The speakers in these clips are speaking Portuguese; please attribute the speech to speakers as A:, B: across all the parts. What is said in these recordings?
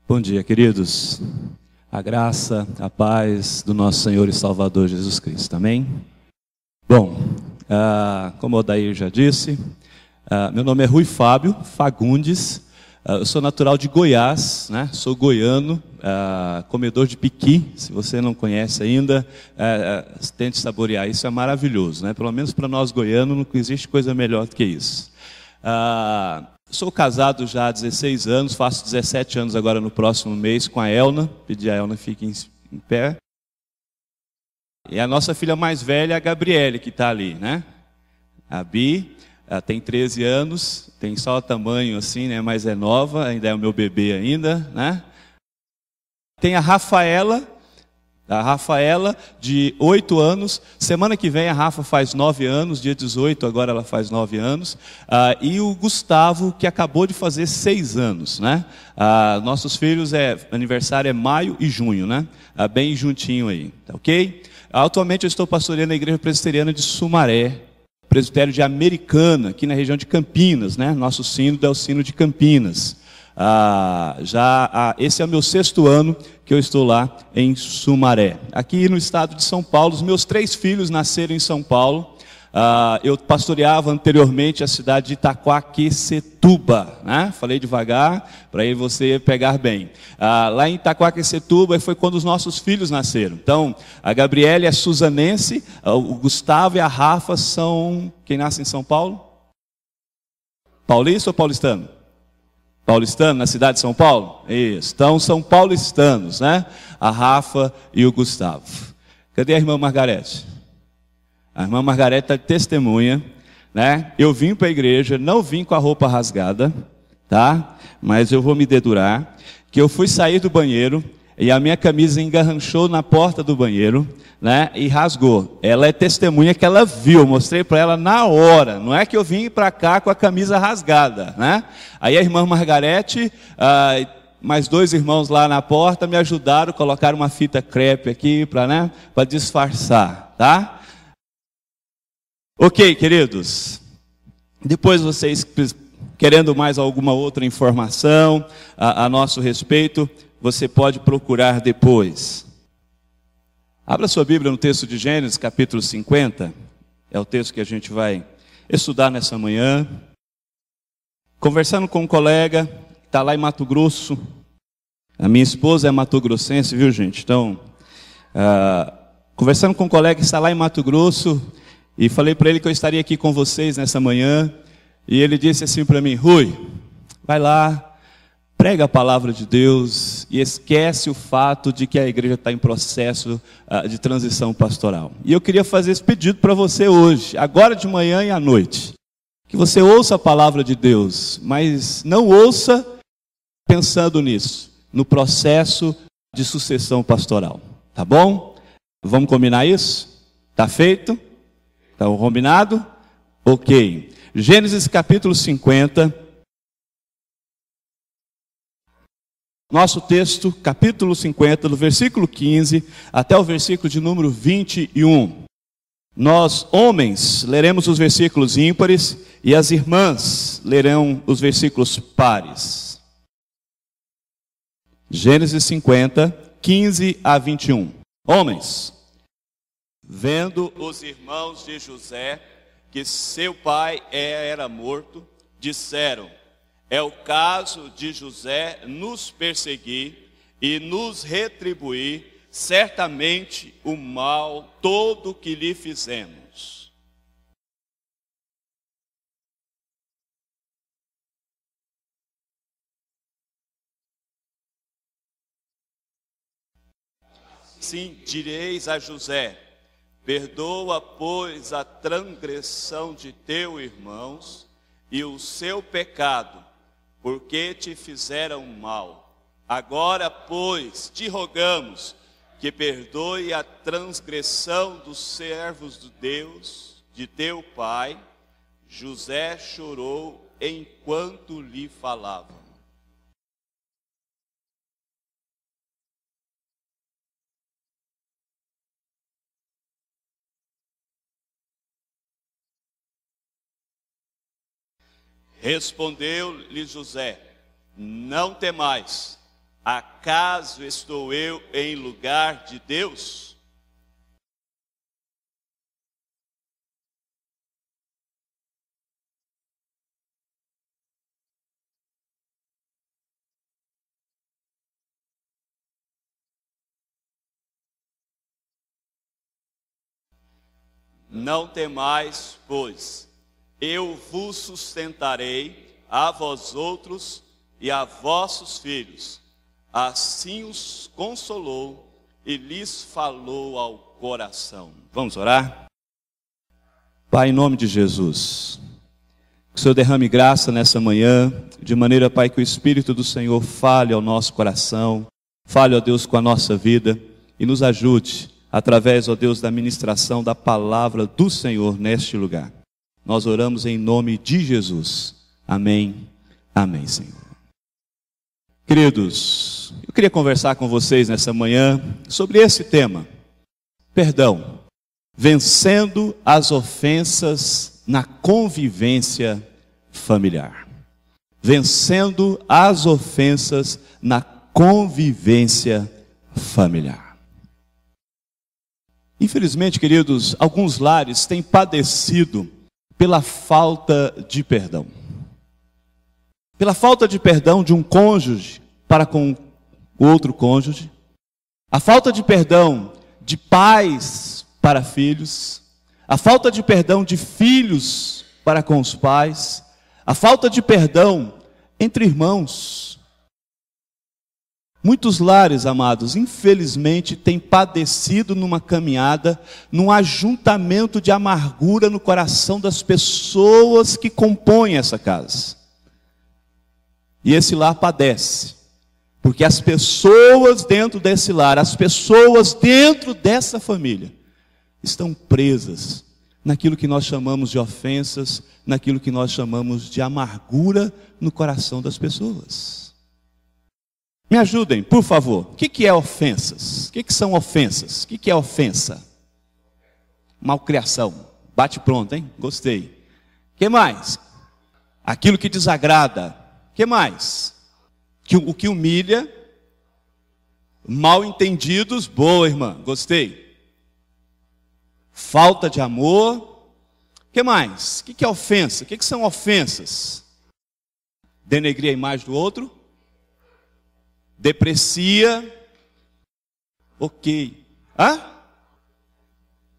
A: Bom dia, queridos. A graça, a paz do nosso Senhor e Salvador Jesus Cristo. Amém? Bom, como o Odair já disse, meu nome é Rui Fábio Fagundes. Eu sou natural de Goiás, né? Sou goiano, comedor de piqui. Se você não conhece ainda, tente saborear. Isso é maravilhoso, né? Pelo menos para nós goianos não existe coisa melhor do que isso. Sou casado já há 16 anos, faço 17 anos agora no próximo mês com a Elna. Pedi a Elna fique em pé. E a nossa filha mais velha é a Gabriele, que está ali, né? A Bi, ela tem 13 anos, tem só o tamanho assim, né? Mas é nova, ainda é o meu bebê ainda, né? Tem a Rafaela de 8 anos, semana que vem a Rafa faz 9 anos, dia 18 agora ela faz 9 anos, e o Gustavo que acabou de fazer 6 anos, né? Nossos filhos, aniversário é maio e junho, né? Bem juntinho aí, tá ok? Atualmente eu estou pastoreando a igreja presbiteriana de Sumaré, presbitério de Americana, aqui na região de Campinas, né? Nosso sínodo é o sínodo de Campinas. Esse é o meu 6º ano que eu estou lá em Sumaré. Aqui no estado de São Paulo, os meus 3 filhos nasceram em São Paulo. Eu pastoreava anteriormente a cidade de Itaquaquecetuba, né? Falei devagar para você pegar bem. Lá em Itaquaquecetuba foi quando os nossos filhos nasceram. Então, a Gabriele é suzanense, o Gustavo e a Rafa são... Quem nasce em São Paulo? Paulista ou paulistano? Paulistano, na cidade de São Paulo? Isso, então são paulistanos, né? A Rafa e o Gustavo. Cadê a irmã Margarete? A irmã Margarete está de testemunha, né? Eu vim para a igreja, não vim com a roupa rasgada, tá? Mas eu vou me dedurar, que eu fui sair do banheiro e a minha camisa engarranchou na porta do banheiro, né? E rasgou. Ela é testemunha que ela viu, mostrei para ela na hora. Não é que eu vim para cá com a camisa rasgada, né? Aí a irmã Margarete, mais 2 irmãos lá na porta me ajudaram, colocaram uma fita crepe aqui para disfarçar, tá? Ok, queridos. Depois vocês querendo mais alguma outra informação a nosso respeito, você pode procurar depois. Abra sua Bíblia no texto de Gênesis, capítulo 50. É o texto que a gente vai estudar nessa manhã. Conversando com um colega que está lá em Mato Grosso. A minha esposa é matogrossense, viu, gente? Então, conversando com um colega que está lá em Mato Grosso, e falei para ele que eu estaria aqui com vocês nessa manhã. E ele disse assim para mim: Rui, vai lá, prega a palavra de Deus e esquece o fato de que a igreja está em processo de transição pastoral. E eu queria fazer esse pedido para você hoje, agora de manhã e à noite. Que você ouça a palavra de Deus, mas não ouça pensando nisso, no processo de sucessão pastoral. Tá bom? Vamos combinar isso? Tá feito? Tá combinado? Ok. Gênesis capítulo 50. Nosso texto, capítulo 50, do versículo 15 até o versículo de número 21. Nós, homens, leremos os versículos ímpares e as irmãs lerão os versículos pares. Gênesis 50, 15 a 21. Homens, vendo os irmãos de José que seu pai era morto, disseram: é o caso de José nos perseguir e nos retribuir certamente o mal todo que lhe fizemos. Sim, direis a José: perdoa, pois, a transgressão de teus irmãos e o seu pecado, porque te fizeram mal. Agora, pois, te rogamos que perdoe a transgressão dos servos de Deus, de teu pai. José chorou enquanto lhe falavam. Respondeu-lhe José: não temais, Acaso estou eu em lugar de Deus? Não temais, pois eu vos sustentarei, a vós outros e a vossos filhos. Assim os consolou e lhes falou ao coração. Vamos orar? Pai, em nome de Jesus, que o Senhor derrame graça nessa manhã, de maneira, Pai, que o Espírito do Senhor fale ao nosso coração, fale, ó Deus, com a nossa vida e nos ajude através, ó Deus, da ministração da palavra do Senhor neste lugar. Nós oramos em nome de Jesus. Amém. Amém, Senhor. Queridos, eu queria conversar com vocês nessa manhã sobre esse tema. Perdão. Vencendo as ofensas na convivência familiar. Vencendo as ofensas na convivência familiar. Infelizmente, queridos, alguns lares têm padecido pela falta de perdão. Pela falta de perdão de um cônjuge para com o outro cônjuge. A falta de perdão de pais para filhos. A falta de perdão de filhos para com os pais. A falta de perdão entre irmãos. Muitos lares, amados, infelizmente, têm padecido numa caminhada, num ajuntamento de amargura no coração das pessoas que compõem essa casa. E esse lar padece, porque as pessoas dentro desse lar, as pessoas dentro dessa família, estão presas naquilo que nós chamamos de ofensas, naquilo que nós chamamos de amargura no coração das pessoas. Me ajudem, por favor. O que é ofensas? O que são ofensas? O que é ofensa? Malcriação. Bate pronto, hein? Gostei. O que mais? Aquilo que desagrada. O que mais? O que humilha. Mal entendidos. Boa, irmã. Gostei. Falta de amor. O que mais? O que é ofensa? O que são ofensas? Denegrir a imagem do outro. Deprecia. Ok.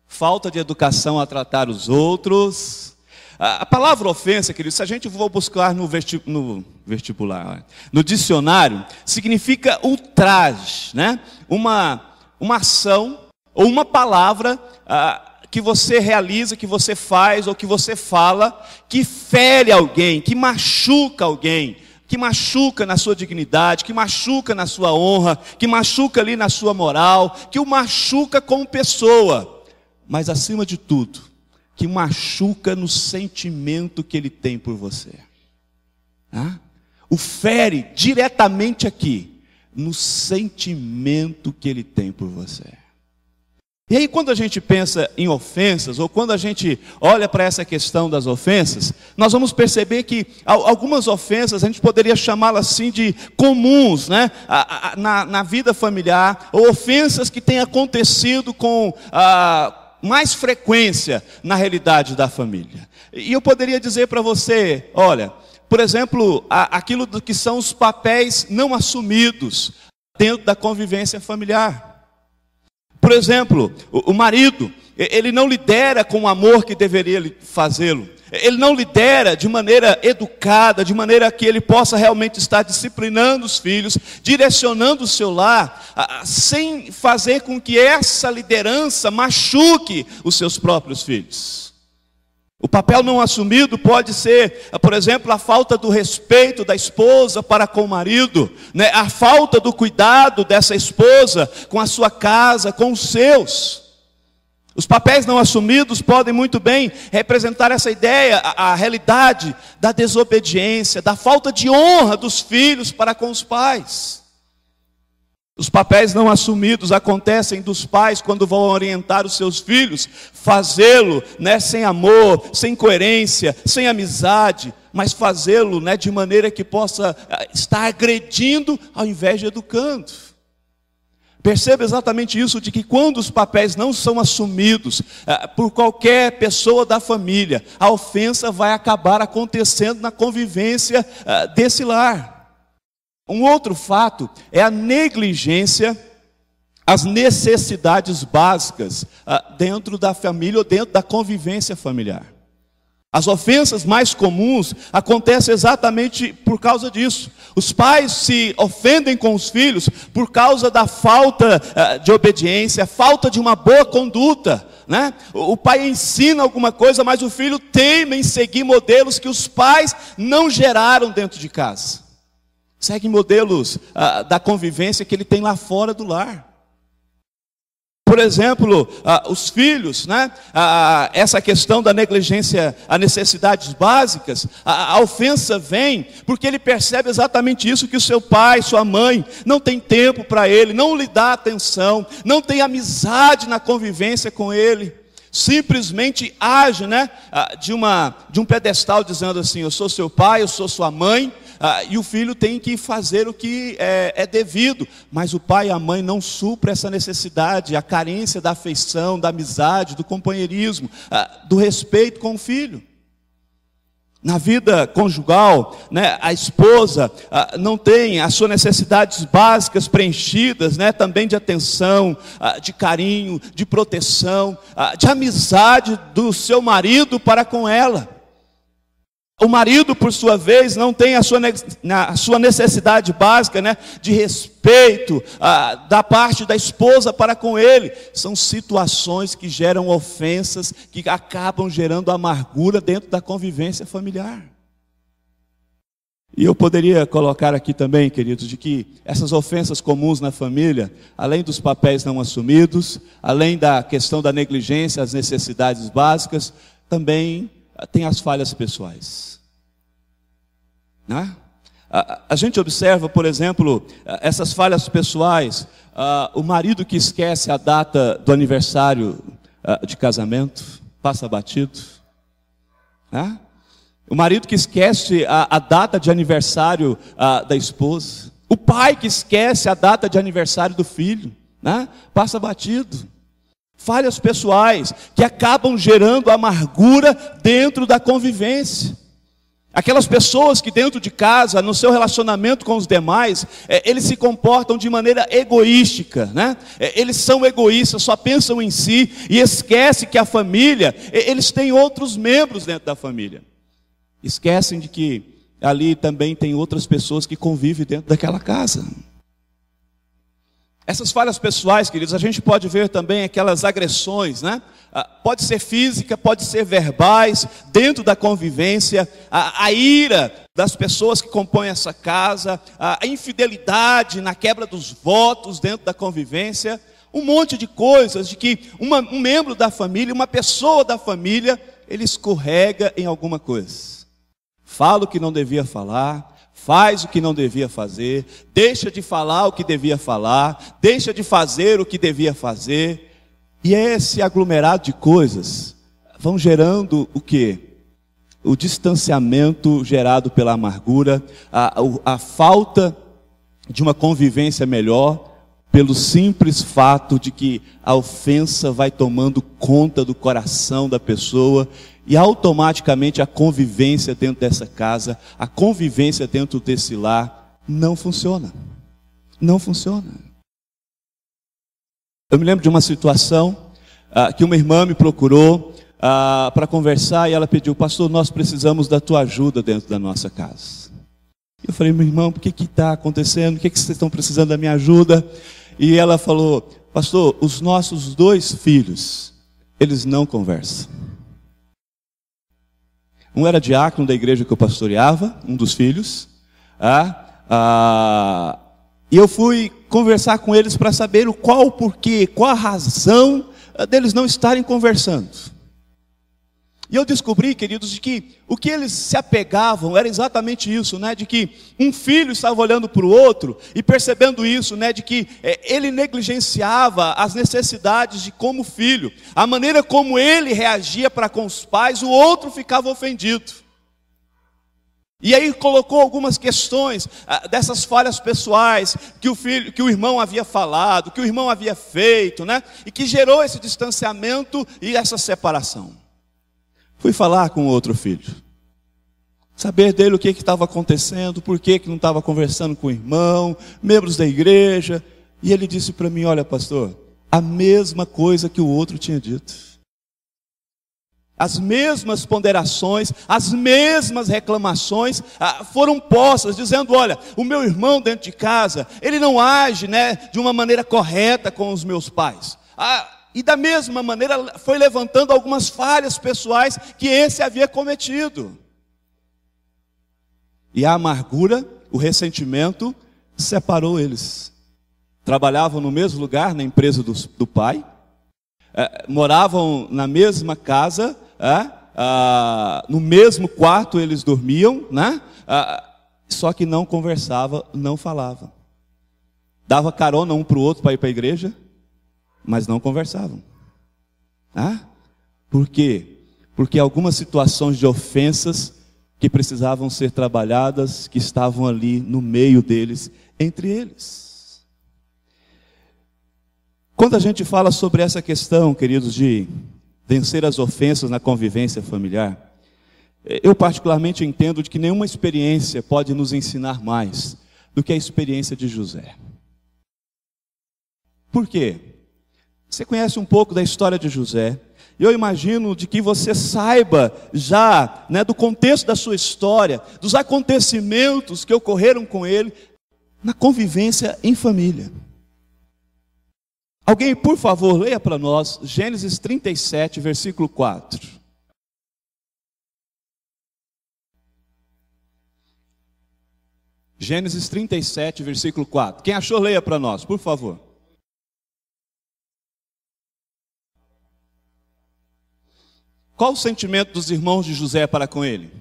A: Falta de educação a tratar os outros. A palavra ofensa, querido, se a gente for buscar no vestibular, no dicionário, significa ultraje, né? Uma ação ou uma palavra que você realiza, que você faz ou que você fala, que fere alguém, que machuca alguém, que machuca na sua dignidade, que machuca na sua honra, que machuca ali na sua moral, que o machuca como pessoa, mas acima de tudo, que machuca no sentimento que ele tem por você. O fere diretamente aqui, no sentimento que ele tem por você. E aí quando a gente pensa em ofensas, ou quando a gente olha para essa questão das ofensas, nós vamos perceber que algumas ofensas a gente poderia chamá-las assim de comuns, né? Na vida familiar, ou ofensas que têm acontecido com mais frequência na realidade da família. E eu poderia dizer para você, olha, por exemplo, aquilo que são os papéis não assumidos dentro da convivência familiar. Por exemplo, o marido, ele não lidera com o amor que deveria fazê-lo. Ele não lidera de maneira educada, de maneira que ele possa realmente estar disciplinando os filhos, direcionando o seu lar, sem fazer com que essa liderança machuque os seus próprios filhos. O papel não assumido pode ser, por exemplo, a falta do respeito da esposa para com o marido, né? A falta do cuidado dessa esposa com a sua casa, com os seus. Os papéis não assumidos podem muito bem representar essa ideia, a realidade da desobediência, da falta de honra dos filhos para com os pais. Os papéis não assumidos acontecem dos pais quando vão orientar os seus filhos, fazê-lo, sem amor, sem coerência, sem amizade, mas fazê-lo, de maneira que possa estar agredindo ao invés de educando. Perceba exatamente isso, de que quando os papéis não são assumidos por qualquer pessoa da família, a ofensa vai acabar acontecendo na convivência desse lar. Um outro fato é a negligência às necessidades básicas dentro da família ou dentro da convivência familiar. As ofensas mais comuns acontecem exatamente por causa disso. Os pais se ofendem com os filhos por causa da falta de obediência, falta de uma boa conduta, O pai ensina alguma coisa, mas o filho teima em seguir modelos que os pais não geraram dentro de casa. Segue modelos da convivência que ele tem lá fora do lar. Por exemplo, os filhos, essa questão da negligência a necessidades básicas, a ofensa vem porque ele percebe exatamente isso, que o seu pai, sua mãe, não tem tempo para ele, não lhe dá atenção, não tem amizade na convivência com ele. Simplesmente age de um pedestal dizendo assim: eu sou seu pai, eu sou sua mãe, e o filho tem que fazer o que é devido, mas o pai e a mãe não suprem essa necessidade, a carência da afeição, da amizade, do companheirismo, do respeito com o filho. Na vida conjugal, a esposa não tem as suas necessidades básicas preenchidas, também de atenção, de carinho, de proteção, de amizade do seu marido para com ela. O marido, por sua vez, não tem a sua necessidade básica, de respeito da parte da esposa para com ele. São situações que geram ofensas, que acabam gerando amargura dentro da convivência familiar. E eu poderia colocar aqui também, queridos, de que essas ofensas comuns na família, além dos papéis não assumidos, além da questão da negligência, as necessidades básicas, também tem as falhas pessoais. A gente observa, por exemplo, essas falhas pessoais, o marido que esquece a data do aniversário de casamento, passa batido. O marido que esquece a data de aniversário da esposa. O pai que esquece a data de aniversário do filho, passa batido. Falhas pessoais que acabam gerando amargura dentro da convivência. Aquelas pessoas que dentro de casa, no seu relacionamento com os demais, eles se comportam de maneira egoística, Eles são egoístas, só pensam em si e esquecem que a família, eles têm outros membros dentro da família. Esquecem de que ali também tem outras pessoas que convivem dentro daquela casa. Essas falhas pessoais, queridos, a gente pode ver também aquelas agressões, Pode ser física, pode ser verbais, dentro da convivência, a ira das pessoas que compõem essa casa, a infidelidade na quebra dos votos dentro da convivência, um monte de coisas de que um membro da família, uma pessoa da família, ele escorrega em alguma coisa. Fala o que não devia falar, faz o que não devia fazer, deixa de falar o que devia falar, deixa de fazer o que devia fazer. E esse aglomerado de coisas vão gerando o quê? O distanciamento gerado pela amargura, a falta de uma convivência melhor, pelo simples fato de que a ofensa vai tomando conta do coração da pessoa, e automaticamente a convivência dentro dessa casa, a convivência dentro desse lar, não funciona. Não funciona. Eu me lembro de uma situação que uma irmã me procurou para conversar, e ela pediu: pastor, nós precisamos da tua ajuda dentro da nossa casa. Eu falei: meu irmão, o que está acontecendo? O que vocês estão precisando da minha ajuda? E ela falou: pastor, os nossos 2 filhos, eles não conversam. Um era diácono da igreja que eu pastoreava, um dos filhos, e eu fui conversar com eles para saber o porquê, qual a razão deles não estarem conversando. E eu descobri, queridos, de que o que eles se apegavam era exatamente isso, né? De que um filho estava olhando para o outro e percebendo isso, né? De que ele negligenciava as necessidades de como filho. A maneira como ele reagia para com os pais, o outro ficava ofendido. E aí colocou algumas questões dessas falhas pessoais que o irmão havia falado, que o irmão havia feito, né? E que gerou esse distanciamento e essa separação. Fui falar com o outro filho, saber dele o que estava acontecendo, por que não estava conversando com o irmão, membros da igreja. E ele disse para mim: olha, pastor, a mesma coisa que o outro tinha dito. As mesmas ponderações, as mesmas reclamações foram postas, dizendo: olha, o meu irmão dentro de casa, ele não age, né, de uma maneira correta com os meus pais. E da mesma maneira foi levantando algumas falhas pessoais que esse havia cometido. E a amargura, o ressentimento, separou eles. Trabalhavam no mesmo lugar, na empresa do pai, moravam na mesma casa, no mesmo quarto eles dormiam, né? Só que não conversavam, não falavam. Dava carona um para o outro para ir para a igreja, mas não conversavam. Por quê? Porque algumas situações de ofensas que precisavam ser trabalhadas, que estavam ali no meio deles, entre eles. Quando a gente fala sobre essa questão, queridos, de vencer as ofensas na convivência familiar, eu particularmente entendo de que nenhuma experiência pode nos ensinar mais do que a experiência de José. Por quê? Você conhece um pouco da história de José. Eu imagino de que você saiba já, né, do contexto da sua história, dos acontecimentos que ocorreram com ele na convivência em família. Alguém, por favor, leia para nós Gênesis 37, versículo 4. Gênesis 37, versículo 4. Quem achou, leia para nós, por favor. Qual o sentimento dos irmãos de José para com ele?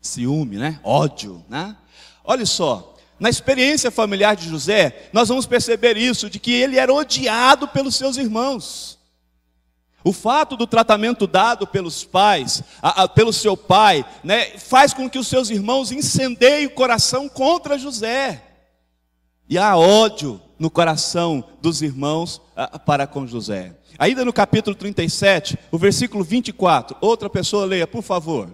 A: Ciúme, né? Ódio, né? Olha só, na experiência familiar de José, nós vamos perceber isso, de que ele era odiado pelos seus irmãos. O fato do tratamento dado pelos pais, pelo seu pai, né, faz com que os seus irmãos incendeiem o coração contra José. E há ódio no coração dos irmãos para com José. Ainda no capítulo 37, o versículo 24, outra pessoa leia, por favor.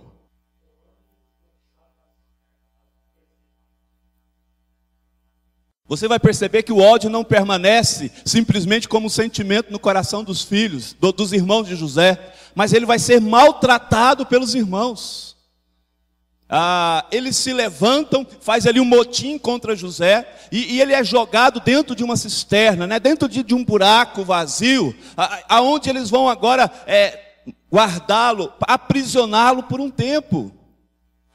A: Você vai perceber que o ódio não permanece simplesmente como um sentimento no coração dos filhos, dos irmãos de José, mas ele vai ser maltratado pelos irmãos. Eles se levantam, faz ali um motim contra José, e ele é jogado dentro de uma cisterna, né, dentro de um buraco vazio, aonde eles vão agora guardá-lo, aprisioná-lo por um tempo.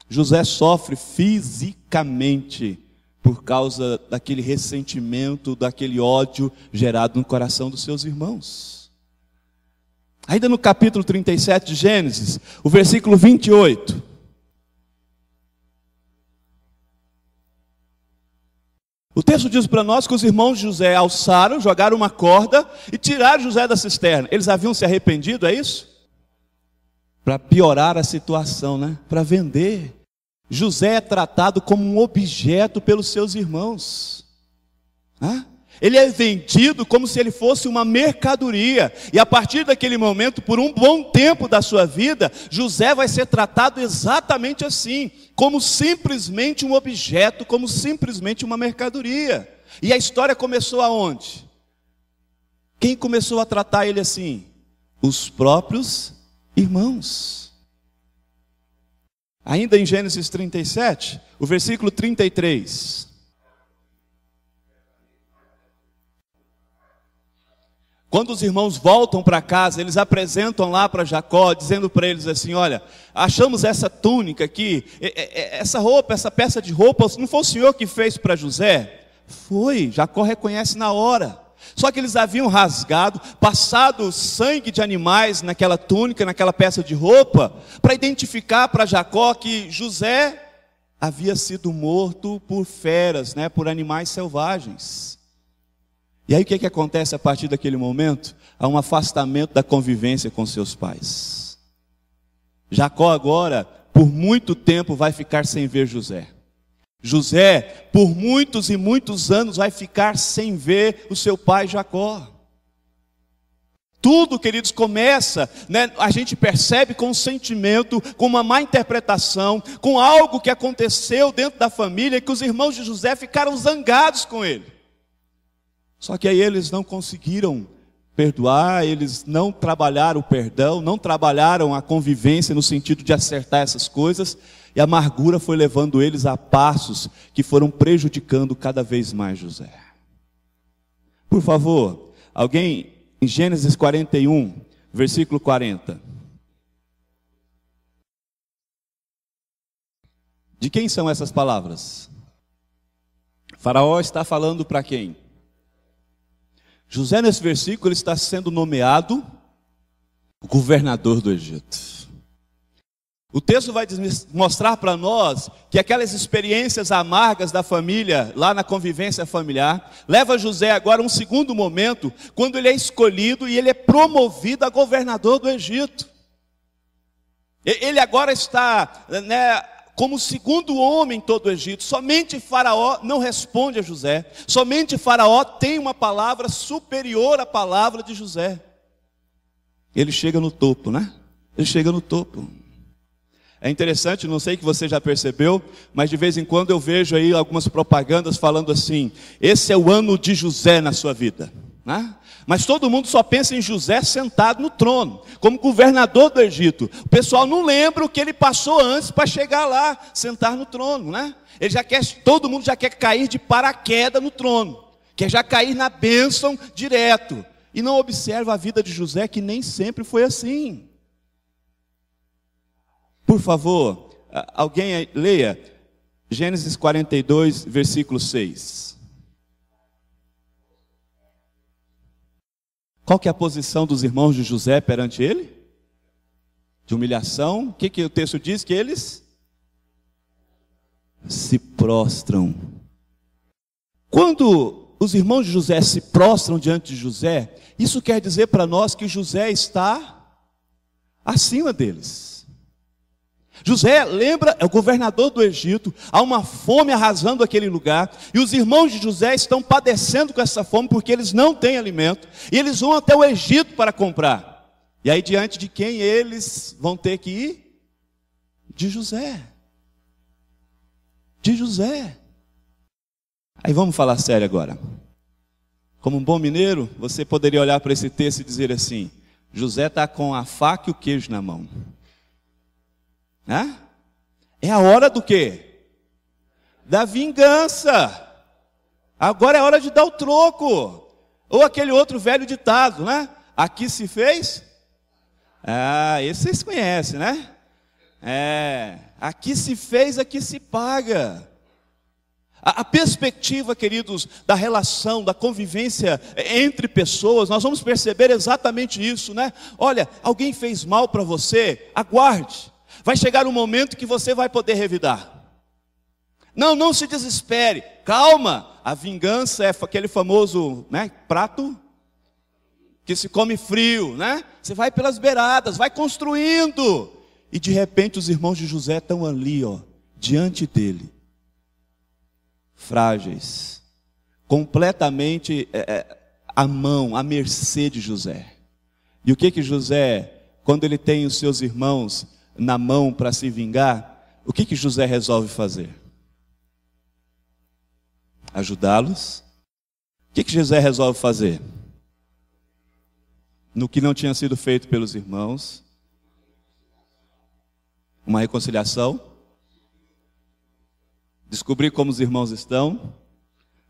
A: José sofre fisicamente por causa daquele ressentimento, daquele ódio gerado no coração dos seus irmãos. Ainda no capítulo 37 de Gênesis, o versículo 28. O texto diz para nós que os irmãos de José alçaram, jogaram uma corda e tiraram José da cisterna. Eles haviam se arrependido, é isso? Para piorar a situação, né? Para vender. José é tratado como um objeto pelos seus irmãos. Ele é vendido como se ele fosse uma mercadoria. E a partir daquele momento, por um bom tempo da sua vida, José vai ser tratado exatamente assim, como simplesmente um objeto, como simplesmente uma mercadoria. E a história começou aonde? Quem começou a tratar ele assim? Os próprios irmãos. Ainda em Gênesis 37, o versículo 33. Quando os irmãos voltam para casa, eles apresentam lá para Jacó, dizendo para eles assim: olha, achamos essa túnica aqui, essa roupa, essa peça de roupa, não foi o senhor que fez para José? Foi, Jacó reconhece na hora. Só que eles haviam rasgado, passado sangue de animais naquela túnica, naquela peça de roupa, para identificar para Jacó que José havia sido morto por feras, né, por animais selvagens. E aí o que acontece a partir daquele momento? Há um afastamento da convivência com seus pais. Jacó agora, por muito tempo, vai ficar sem ver José. José, por muitos e muitos anos, vai ficar sem ver o seu pai Jacó. Tudo, queridos, começa, né, a gente percebe com um sentimento, com uma má interpretação, com algo que aconteceu dentro da família, que os irmãos de José ficaram zangados com ele. Só que aí eles não conseguiram perdoar, eles não trabalharam o perdão, não trabalharam a convivência no sentido de acertar essas coisas, e a amargura foi levando eles a passos que foram prejudicando cada vez mais José. Por favor, alguém em Gênesis 41, versículo 40. De quem são essas palavras? Faraó está falando para quem? José, nesse versículo, ele está sendo nomeado governador do Egito. O texto vai mostrar para nós que aquelas experiências amargas da família, lá na convivência familiar, leva José agora a um segundo momento, quando ele é escolhido e ele é promovido a governador do Egito. Ele agora está, né, como segundo homem em todo o Egito. Somente Faraó não responde a José. Somente Faraó tem uma palavra superior à palavra de José. Ele chega no topo, né? Ele chega no topo. É interessante, não sei que você já percebeu, mas de vez em quando eu vejo aí algumas propagandas falando assim: esse é o ano de José na sua vida, né? Mas todo mundo só pensa em José sentado no trono, como governador do Egito. O pessoal não lembra o que ele passou antes para chegar lá, sentar no trono, né? Ele já quer, todo mundo já quer cair de paraquedas no trono, quer já cair na bênção direto, e não observa a vida de José, que nem sempre foi assim. Por favor, alguém leia Gênesis 42, versículo 6. Qual que é a posição dos irmãos de José perante ele? De humilhação. O que o texto diz? Que eles se prostram. Quando os irmãos de José se prostram diante de José, isso quer dizer para nós que José está acima deles. José, lembra, é o governador do Egito, há uma fome arrasando aquele lugar, e os irmãos de José estão padecendo com essa fome, porque eles não têm alimento, e eles vão até o Egito para comprar. E aí diante de quem eles vão ter que ir? De José. De José. Aí vamos falar sério agora. Como um bom mineiro, você poderia olhar para esse texto e dizer assim: José está com a faca e o queijo na mão. É a hora do quê? Da vingança. Agora é hora de dar o troco. Ou aquele outro velho ditado, né? Aqui se fez. Esse vocês conhecem, né? Aqui se fez, aqui se paga. A perspectiva, queridos, da relação, da convivência entre pessoas, nós vamos perceber exatamente isso, né? Olha, alguém fez mal para você, aguarde. Vai chegar um momento que você vai poder revidar. Não se desespere, calma. A vingança é aquele famoso, né, prato que se come frio, né? Você vai pelas beiradas, vai construindo. E de repente os irmãos de José estão ali, diante dele. Frágeis. Completamente à mão, à mercê de José. E o que José, quando ele tem os seus irmãos na mão para se vingar, o que José resolve fazer? Ajudá-los. O que José resolve fazer? No que não tinha sido feito pelos irmãos, uma reconciliação, descobrir como os irmãos estão,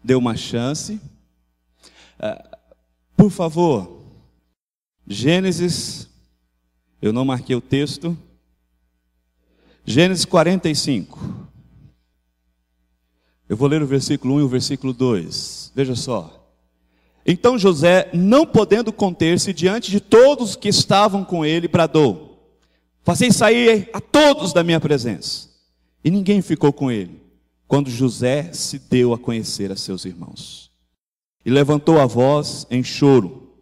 A: deu uma chance. Por favor, Gênesis, eu não marquei o texto, Gênesis 45. Eu vou ler o versículo 1 e o versículo 2. Veja só. Então José, não podendo conter-se diante de todos que estavam com ele, bradou: fazei sair a todos da minha presença. E ninguém ficou com ele, quando José se deu a conhecer a seus irmãos. E levantou a voz em choro,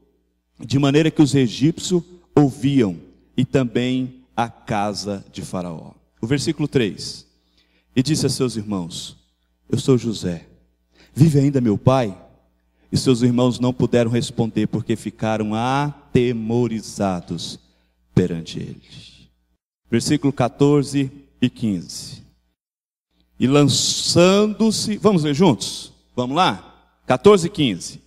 A: de maneira que os egípcios ouviam, e também a casa de Faraó. O versículo 3. E disse a seus irmãos: eu sou José, vive ainda meu pai? E seus irmãos não puderam responder, porque ficaram atemorizados perante ele. Versículo 14 e 15. E lançando-se, vamos ler juntos? Vamos lá? 14 e 15.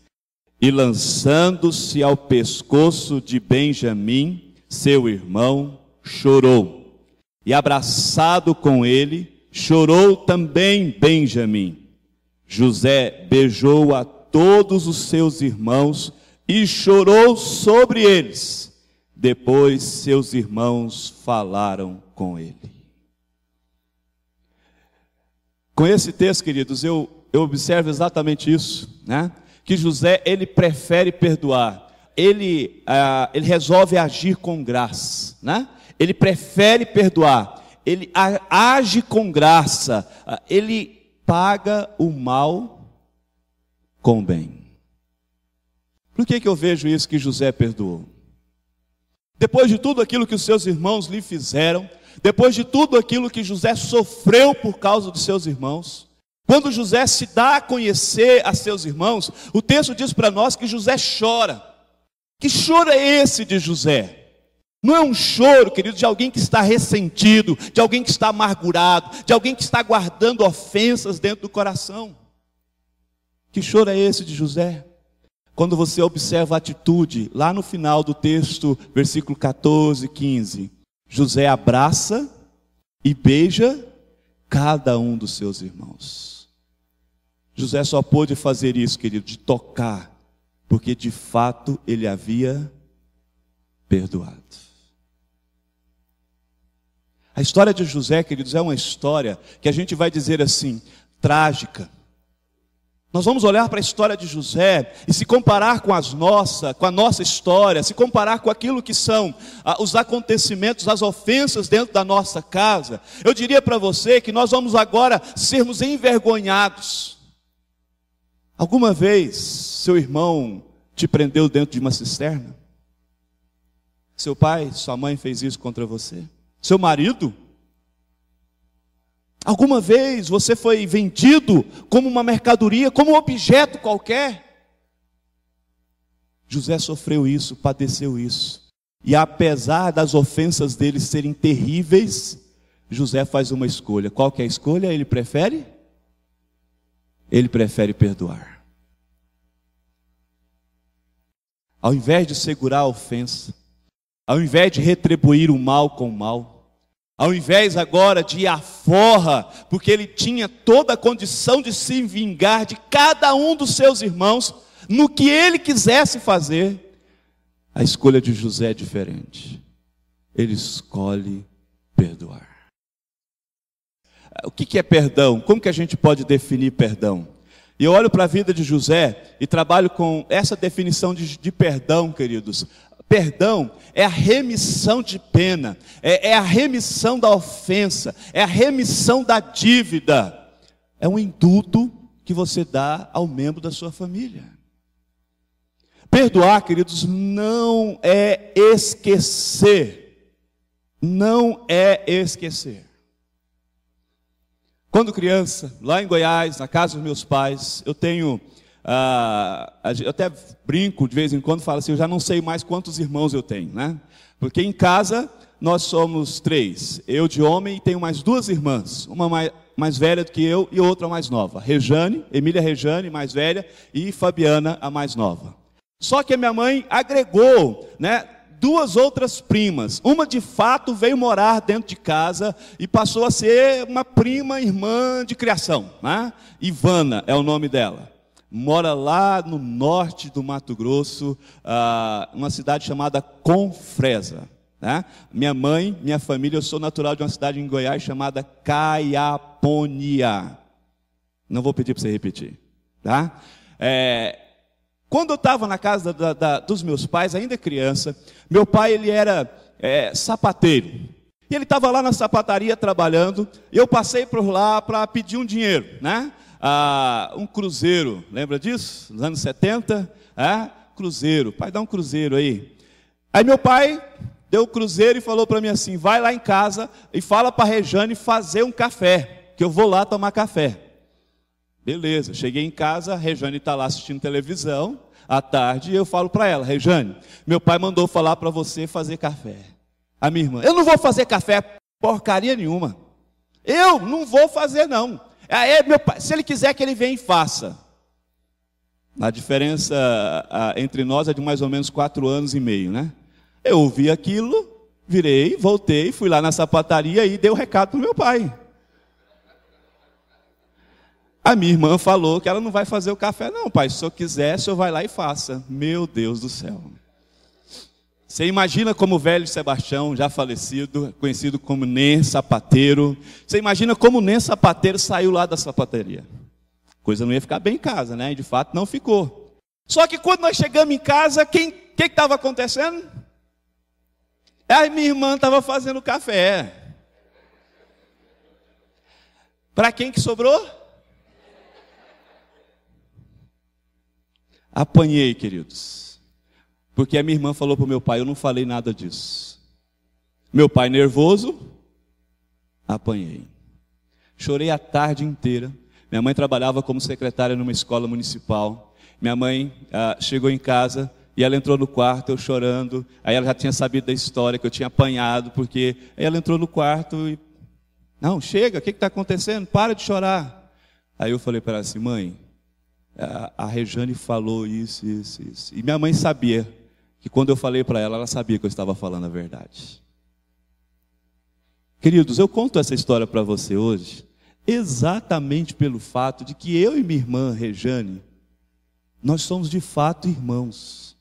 A: E lançando-se ao pescoço de Benjamim, seu irmão, chorou. E abraçado com ele, chorou também Benjamim. José beijou a todos os seus irmãos e chorou sobre eles. Depois seus irmãos falaram com ele. Com esse texto, queridos, eu observo exatamente isso, né? Que José, ele prefere perdoar. Ele resolve agir com graça, né? Ele prefere perdoar. Ele age com graça. Ele paga o mal com o bem. Por que eu vejo isso, que José perdoou? Depois de tudo aquilo que os seus irmãos lhe fizeram, depois de tudo aquilo que José sofreu por causa dos seus irmãos, quando José se dá a conhecer a seus irmãos, o texto diz para nós que José chora. Que choro é esse de José? Não é um choro, querido, de alguém que está ressentido, de alguém que está amargurado, de alguém que está guardando ofensas dentro do coração. Que choro é esse de José? Quando você observa a atitude, lá no final do texto, versículo 14, 15, José abraça e beija cada um dos seus irmãos. José só pôde fazer isso, querido, de tocar, porque de fato ele havia perdoado. A história de José, queridos, é uma história que a gente vai dizer assim, trágica. Nós vamos olhar para a história de José e se comparar com a nossa história, se comparar com aquilo que são os acontecimentos, as ofensas dentro da nossa casa. Eu diria para você que nós vamos agora sermos envergonhados. Alguma vez seu irmão te prendeu dentro de uma cisterna? Seu pai, sua mãe fez isso contra você? Seu marido? Alguma vez você foi vendido como uma mercadoria, como um objeto qualquer? José sofreu isso, padeceu isso. E apesar das ofensas dele serem terríveis, José faz uma escolha. Qual que é a escolha? Ele prefere perdoar. Ao invés de segurar a ofensa, ao invés de retribuir o mal com o mal, ao invés agora de ir à forra, porque ele tinha toda a condição de se vingar de cada um dos seus irmãos, no que ele quisesse fazer, a escolha de José é diferente. Ele escolhe perdoar. O que é perdão? Como que a gente pode definir perdão? E eu olho para a vida de José e trabalho com essa definição de perdão, queridos. Perdão é a remissão de pena, é a remissão da ofensa, é a remissão da dívida. É um indulto que você dá ao membro da sua família. Perdoar, queridos, não é esquecer. Não é esquecer. Quando criança, lá em Goiás, na casa dos meus pais, eu até brinco de vez em quando, falo assim, eu já não sei mais quantos irmãos eu tenho, né? Porque em casa nós somos 3, eu de homem e tenho mais 2 irmãs, uma mais velha do que eu e outra mais nova, Emília Rejane, mais velha, e Fabiana, a mais nova. Só que a minha mãe agregou, né, 2 outras primas, uma de fato veio morar dentro de casa e passou a ser uma prima, irmã de criação, né? Ivana é o nome dela. Mora lá no norte do Mato Grosso, uma cidade chamada Confresa. Né? Minha família, eu sou natural de uma cidade em Goiás chamada Caiaponia. Não vou pedir para você repetir. Tá? Quando eu estava na casa dos meus pais, ainda criança, meu pai ele era sapateiro. E ele estava lá na sapataria trabalhando, e eu passei por lá para pedir um dinheiro, né? Um cruzeiro, lembra disso? Nos anos 70? Cruzeiro, pai, dá um cruzeiro aí. Aí meu pai deu o cruzeiro e falou para mim assim: vai lá em casa e fala para a Rejane fazer um café, que eu vou lá tomar café. Beleza, cheguei em casa, a Rejane está lá assistindo televisão, à tarde, e eu falo para ela: Rejane, meu pai mandou falar para você fazer café. A minha irmã: eu não vou fazer café porcaria nenhuma. Eu não vou fazer não. Meu pai, se ele quiser que ele venha e faça. A diferença entre nós é de mais ou menos 4 anos e meio, né? Eu ouvi aquilo, virei, voltei, fui lá na sapataria e dei o recado para o meu pai. A minha irmã falou que ela não vai fazer o café. Não, pai, se o senhor quiser, o senhor vai lá e faça. Meu Deus do céu. Você imagina como o velho Sebastião, já falecido, conhecido como Nê Sapateiro. Você imagina como o Nê Sapateiro saiu lá da sapateria. Coisa não ia ficar bem em casa, né? E de fato não ficou. Só que quando nós chegamos em casa, o que estava acontecendo? A minha irmã estava fazendo café. Para quem que sobrou? Apanhei, queridos. Porque a minha irmã falou para o meu pai: eu não falei nada disso. Meu pai nervoso, apanhei. Chorei a tarde inteira. Minha mãe trabalhava como secretária numa escola municipal. Minha mãe chegou em casa e ela entrou no quarto, eu chorando. Aí ela já tinha sabido da história, que eu tinha apanhado, porque aí ela entrou no quarto e... não, chega, o que está acontecendo? Para de chorar. Aí eu falei para ela assim: mãe, a Rejane falou isso. E minha mãe sabia que quando eu falei para ela, ela sabia que eu estava falando a verdade. Queridos, eu conto essa história para você hoje exatamente pelo fato de que eu e minha irmã Rejane, nós somos de fato irmãos.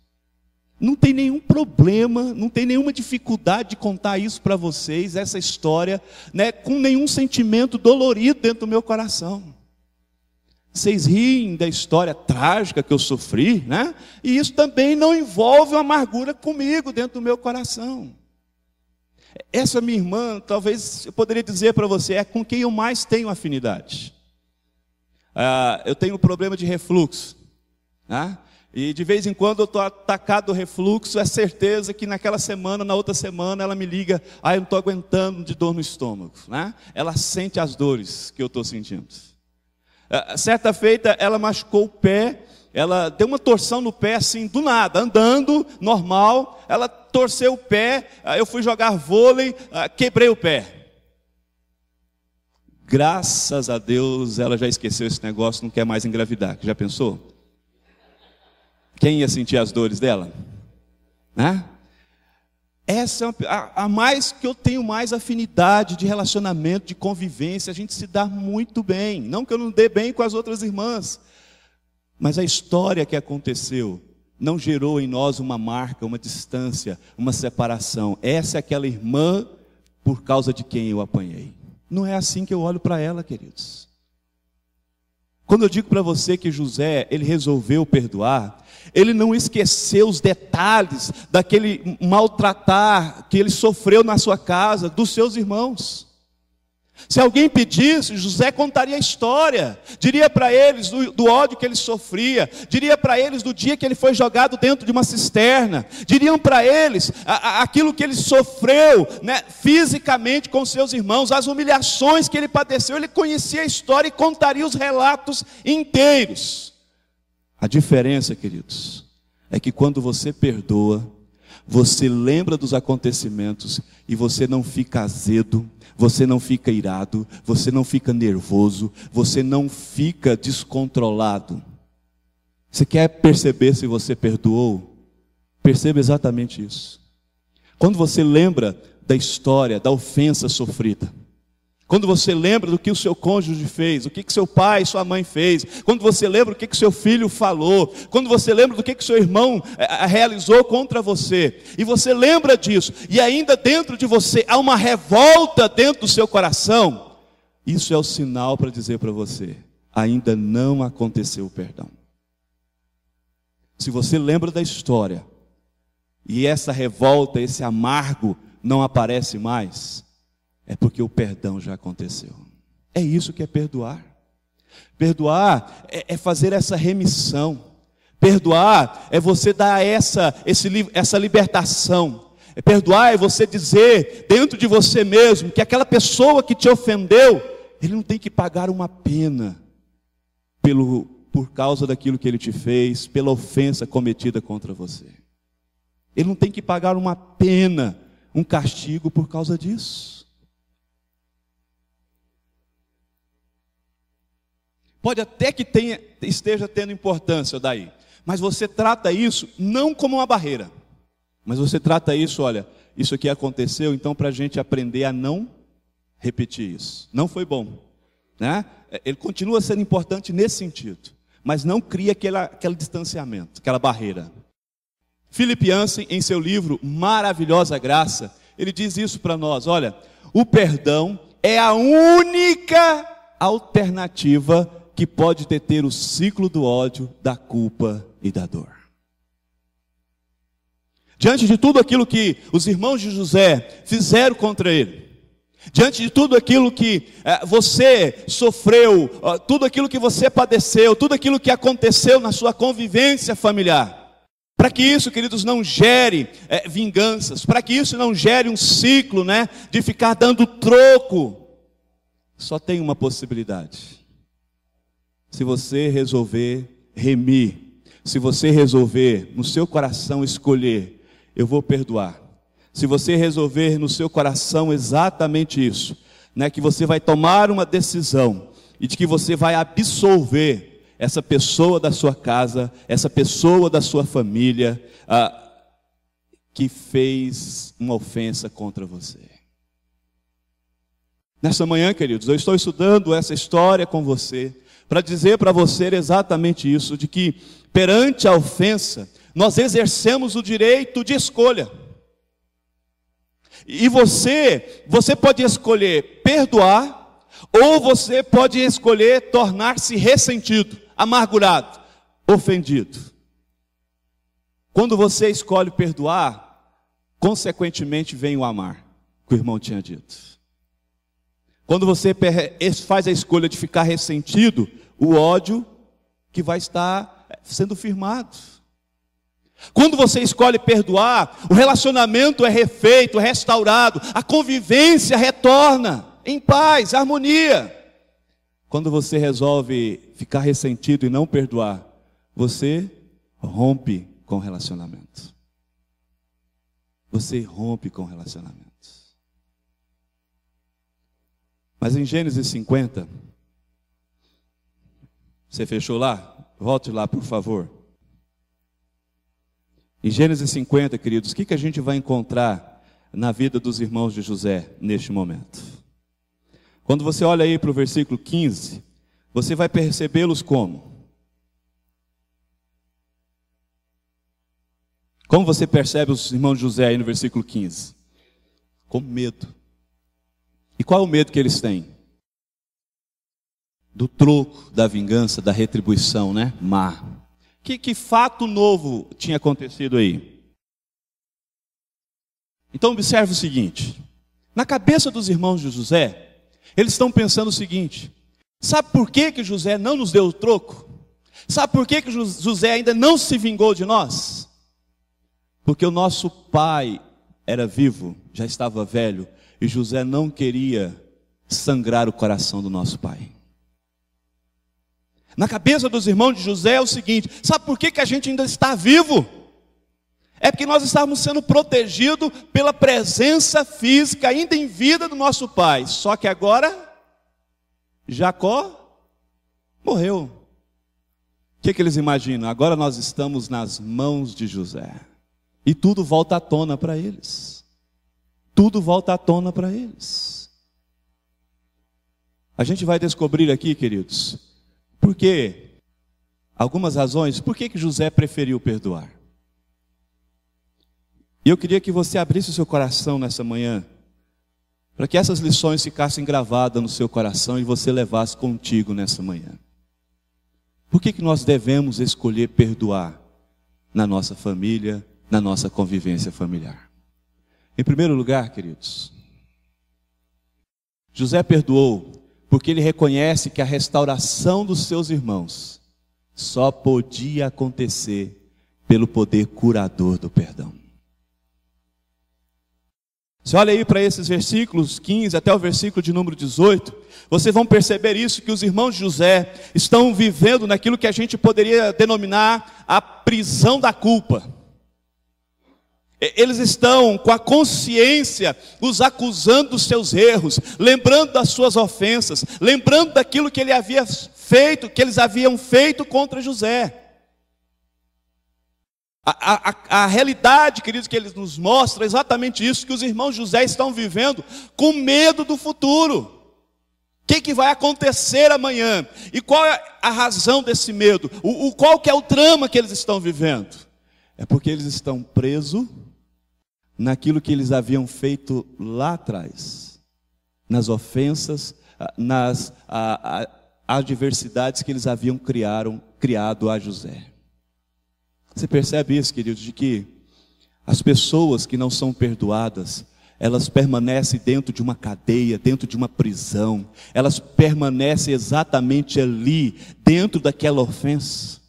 A: Não tem nenhum problema, não tem nenhuma dificuldade de contar isso para vocês, essa história, né, com nenhum sentimento dolorido dentro do meu coração. Vocês riem da história trágica que eu sofri, né? E isso também não envolve uma amargura comigo dentro do meu coração. Essa minha irmã, talvez eu poderia dizer para você, é com quem eu mais tenho afinidade. Eu tenho um problema de refluxo, né? E de vez em quando eu estou atacado do refluxo, é certeza que naquela semana, na outra semana, ela me liga: eu não estou aguentando de dor no estômago, né? Ela sente as dores que eu estou sentindo. Certa feita, ela machucou o pé, ela deu uma torção no pé assim, do nada, andando, normal, ela torceu o pé, eu fui jogar vôlei, quebrei o pé. Graças a Deus, ela já esqueceu esse negócio, não quer mais engravidar. Já pensou? Quem ia sentir as dores dela? Né? Essa é a mais que eu tenho mais afinidade de relacionamento, de convivência. A gente se dá muito bem. Não que eu não dê bem com as outras irmãs, mas a história que aconteceu não gerou em nós uma marca, uma distância, uma separação. Essa é aquela irmã por causa de quem eu apanhei. Não é assim que eu olho para ela, queridos. Quando eu digo para você que José, ele resolveu perdoar, ele não esqueceu os detalhes daquele maltratar que ele sofreu na sua casa, dos seus irmãos. Se alguém pedisse, José contaria a história, diria para eles do ódio que ele sofria, diria para eles do dia que ele foi jogado dentro de uma cisterna, diriam para eles aquilo que ele sofreu, né, fisicamente com seus irmãos, as humilhações que ele padeceu. Ele conhecia a história e contaria os relatos inteiros. A diferença, queridos, é que quando você perdoa, você lembra dos acontecimentos e você não fica azedo, você não fica irado, você não fica nervoso, você não fica descontrolado. Você quer perceber se você perdoou? Perceba exatamente isso. Quando você lembra da história, da ofensa sofrida, quando você lembra do que o seu cônjuge fez, o que seu pai e sua mãe fez, quando você lembra do que seu filho falou, quando você lembra do que seu irmão realizou contra você, e você lembra disso, e ainda dentro de você há uma revolta dentro do seu coração, isso é o sinal para dizer para você: ainda não aconteceu o perdão. Se você lembra da história, e essa revolta, esse amargo não aparece mais, é porque o perdão já aconteceu. É isso que é perdoar. Perdoar é fazer essa remissão. Perdoar é você dar essa libertação. Perdoar é você dizer dentro de você mesmo que aquela pessoa que te ofendeu, ele não tem que pagar uma pena por causa daquilo que ele te fez, pela ofensa cometida contra você. Ele não tem que pagar uma pena, um castigo por causa disso. Pode até que esteja tendo importância daí, mas você trata isso não como uma barreira, mas você trata isso, olha, isso aqui aconteceu, então para a gente aprender a não repetir isso. Não foi bom, né? Ele continua sendo importante nesse sentido, mas não cria aquele distanciamento, aquela barreira. Philip Yancey, em seu livro Maravilhosa Graça, ele diz isso para nós, olha, o perdão é a única alternativa que pode deter o ciclo do ódio, da culpa e da dor. Diante de tudo aquilo que os irmãos de José fizeram contra ele, diante de tudo aquilo que você sofreu, tudo aquilo que você padeceu, tudo aquilo que aconteceu na sua convivência familiar, para que isso, queridos, não gere vinganças, para que isso não gere um ciclo, né, de ficar dando troco, só tem uma possibilidade. Se você resolver remir, se você resolver no seu coração escolher, eu vou perdoar. Se você resolver no seu coração exatamente isso, né, que você vai tomar uma decisão e de que você vai absolver essa pessoa da sua casa, essa pessoa da sua família, que fez uma ofensa contra você. Nessa manhã, queridos, eu estou estudando essa história com você, para dizer para você exatamente isso, de que perante a ofensa, nós exercemos o direito de escolha. E você pode escolher perdoar, ou você pode escolher tornar-se ressentido, amargurado, ofendido. Quando você escolhe perdoar, consequentemente vem o amar, que o irmão tinha dito. Quando você faz a escolha de ficar ressentido, o ódio que vai estar sendo firmado. Quando você escolhe perdoar, o relacionamento é refeito, restaurado, a convivência retorna em paz, harmonia. Quando você resolve ficar ressentido e não perdoar, você rompe com o relacionamento. Você rompe com o relacionamento. Mas em Gênesis 50, você fechou lá? Volte lá, por favor. Em Gênesis 50, queridos, o que a gente vai encontrar na vida dos irmãos de José neste momento? Quando você olha aí para o versículo 15, você vai percebê-los como? Como você percebe os irmãos de José aí no versículo 15? Com medo. E qual é o medo que eles têm? Do troco, da vingança, da retribuição, né? Má. Que fato novo tinha acontecido aí? Então observe o seguinte. Na cabeça dos irmãos de José, eles estão pensando o seguinte: sabe por que José não nos deu o troco? Sabe por que José ainda não se vingou de nós? Porque o nosso pai era vivo, já estava velho, e José não queria sangrar o coração do nosso pai. Na cabeça dos irmãos de José é o seguinte: sabe por que a gente ainda está vivo? É porque nós estávamos sendo protegidos pela presença física ainda em vida do nosso pai. Só que agora, Jacó morreu. O que eles imaginam? Agora nós estamos nas mãos de José. E tudo volta à tona para eles. Tudo volta à tona para eles. A gente vai descobrir aqui, queridos, por quê? Algumas razões, por que José preferiu perdoar? E eu queria que você abrisse o seu coração nessa manhã, para que essas lições ficassem gravadas no seu coração e você levasse contigo nessa manhã. Por que nós devemos escolher perdoar na nossa família, na nossa convivência familiar. Em primeiro lugar, queridos, José perdoou porque ele reconhece que a restauração dos seus irmãos só podia acontecer pelo poder curador do perdão. Você olha aí para esses versículos 15 até o versículo de número 18, vocês vão perceber isso, que os irmãos de José estão vivendo naquilo que a gente poderia denominar a prisão da culpa. Eles estão com a consciência os acusando dos seus erros, lembrando das suas ofensas, lembrando daquilo que ele havia feito, que eles haviam feito contra José. A realidade, queridos, que eles nos mostram é exatamente isso, que os irmãos de José estão vivendo com medo do futuro. O que vai acontecer amanhã? E qual é a razão desse medo? Qual que é o drama que eles estão vivendo? É porque eles estão presos naquilo que eles haviam feito lá atrás, nas ofensas, nas adversidades que eles haviam criado a José. Você percebe isso, queridos, de que as pessoas que não são perdoadas, elas permanecem dentro de uma cadeia, dentro de uma prisão, elas permanecem exatamente ali, dentro daquela ofensa.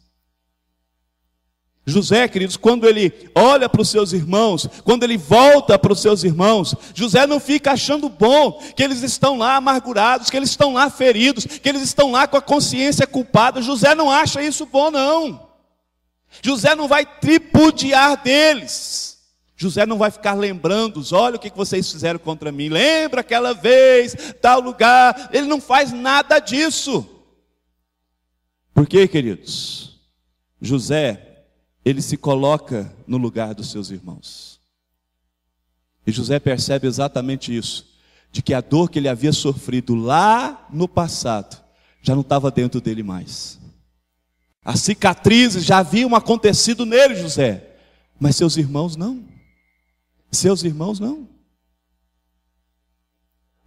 A: José, queridos, quando ele olha para os seus irmãos, quando ele volta para os seus irmãos, José não fica achando bom que eles estão lá amargurados, que eles estão lá feridos, que eles estão lá com a consciência culpada. José não acha isso bom, não. José não vai tripudiar deles. José não vai ficar lembrando, olha o que vocês fizeram contra mim, lembra aquela vez, tal lugar. Ele não faz nada disso. Por quê, queridos? José, ele se coloca no lugar dos seus irmãos. E José percebe exatamente isso, de que a dor que ele havia sofrido lá no passado, já não estava dentro dele mais. As cicatrizes já haviam acontecido nele, José, mas seus irmãos não. Seus irmãos não.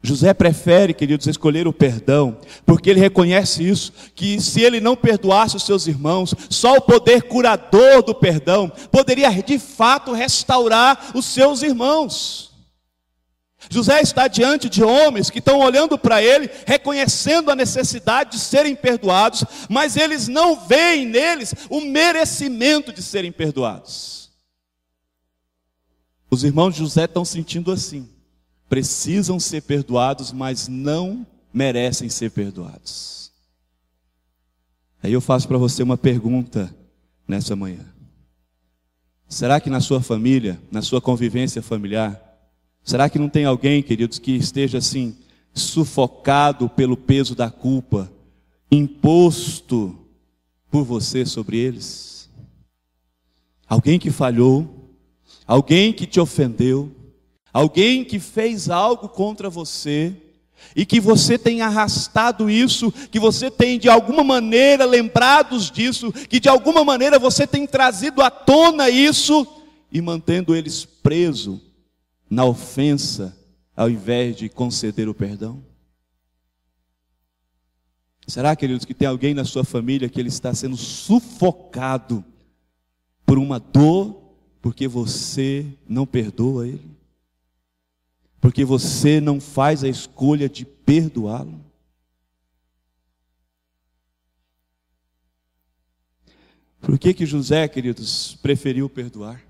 A: José prefere, queridos, escolher o perdão, porque ele reconhece isso, que se ele não perdoasse os seus irmãos, só o poder curador do perdão poderia de fato restaurar os seus irmãos. José está diante de homens que estão olhando para ele, reconhecendo a necessidade de serem perdoados, mas eles não veem neles o merecimento de serem perdoados. Os irmãos de José estão sentindo assim. Precisam ser perdoados, mas não merecem ser perdoados. Aí eu faço para você uma pergunta nessa manhã. Será que na sua família, na sua convivência familiar, será que não tem alguém, queridos, que esteja assim, sufocado pelo peso da culpa, imposto por você sobre eles? Alguém que falhou, alguém que te ofendeu, alguém que fez algo contra você, e que você tem arrastado isso, que você tem de alguma maneira lembrados disso, que de alguma maneira você tem trazido à tona isso, e mantendo eles presos na ofensa, ao invés de conceder o perdão? Será, queridos, que tem alguém na sua família que ele está sendo sufocado por uma dor, porque você não perdoa ele? Porque você não faz a escolha de perdoá-lo? Por que José, queridos, preferiu perdoar?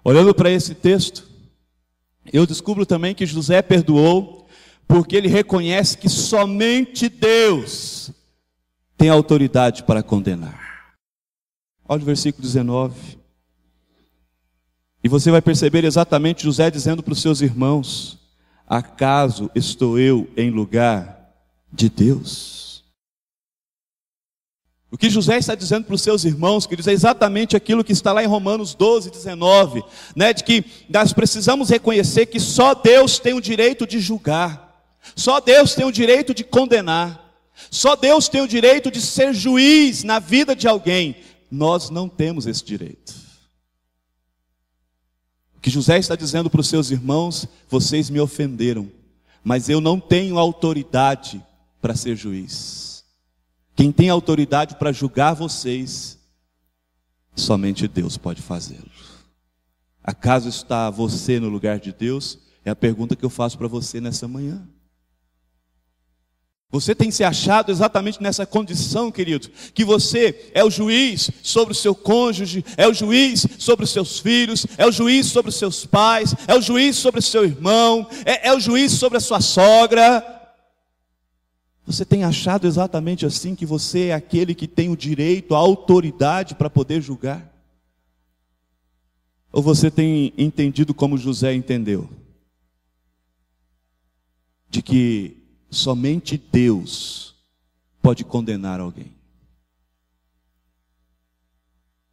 A: Olhando para esse texto, eu descubro também que José perdoou porque ele reconhece que somente Deus tem autoridade para condenar. Olha o versículo 19. E você vai perceber exatamente José dizendo para os seus irmãos: acaso estou eu em lugar de Deus? O que José está dizendo para os seus irmãos, queridos, é exatamente aquilo que está lá em Romanos 12, 19, né? De que nós precisamos reconhecer que só Deus tem o direito de julgar, só Deus tem o direito de condenar, só Deus tem o direito de ser juiz na vida de alguém. Nós não temos esse direito. O que José está dizendo para os seus irmãos: vocês me ofenderam, mas eu não tenho autoridade para ser juiz. Quem tem autoridade para julgar vocês Somente Deus pode fazê-lo. Acaso está você no lugar de Deus? É a pergunta que eu faço para você nessa manhã. Você tem se achado exatamente nessa condição, querido, que você é o juiz sobre o seu cônjuge, é o juiz sobre os seus filhos, é o juiz sobre os seus pais, é o juiz sobre o seu irmão, é o juiz sobre a sua sogra. Você tem achado exatamente assim que você é aquele que tem o direito, a autoridade para poder julgar? Ou você tem entendido como José entendeu? De que somente Deus pode condenar alguém.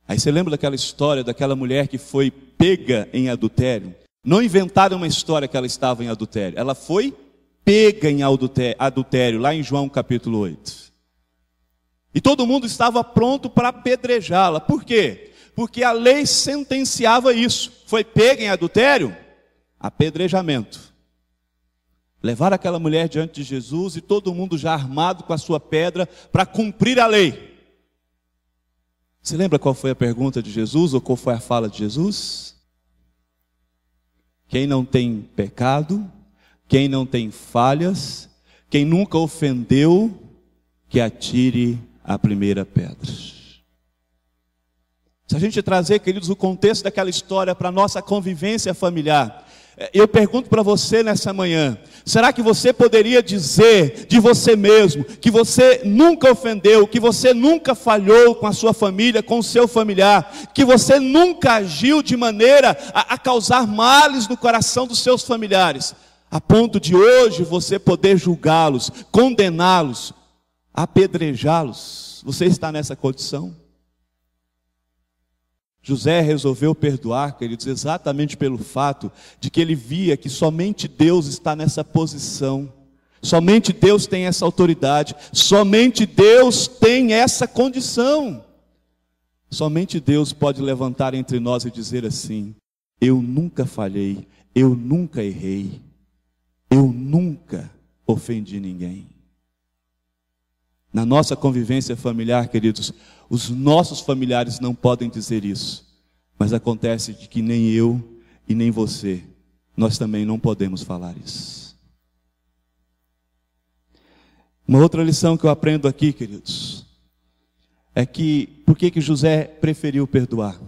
A: Aí você lembra daquela história daquela mulher que foi pega em adultério? Não inventaram uma história que ela estava em adultério. Ela foi pega em adultério, lá em João capítulo 8. E todo mundo estava pronto para apedrejá-la. Por quê? Porque a lei sentenciava isso. Foi pega em adultério? Apedrejamento. Levaram aquela mulher diante de Jesus e todo mundo já armado com a sua pedra para cumprir a lei. Você lembra qual foi a pergunta de Jesus ou qual foi a fala de Jesus? Quem não tem pecado, quem não tem falhas, quem nunca ofendeu, que atire a primeira pedra. Se a gente trazer, queridos, o contexto daquela história para a nossa convivência familiar, eu pergunto para você nessa manhã, será que você poderia dizer de você mesmo, que você nunca ofendeu, que você nunca falhou com a sua família, com o seu familiar, que você nunca agiu de maneira a causar males no coração dos seus familiares, a ponto de hoje você poder julgá-los, condená-los, apedrejá-los? Você está nessa condição? José resolveu perdoar, queridos, exatamente pelo fato de que ele via que somente Deus está nessa posição, somente Deus tem essa autoridade, somente Deus tem essa condição. Somente Deus pode levantar entre nós e dizer assim: eu nunca falhei, eu nunca errei, eu nunca ofendi ninguém. Na nossa convivência familiar, queridos, os nossos familiares não podem dizer isso, mas acontece de que nem eu e nem você, nós também não podemos falar isso. Uma outra lição que eu aprendo aqui, queridos, é que, por que José preferiu perdoar?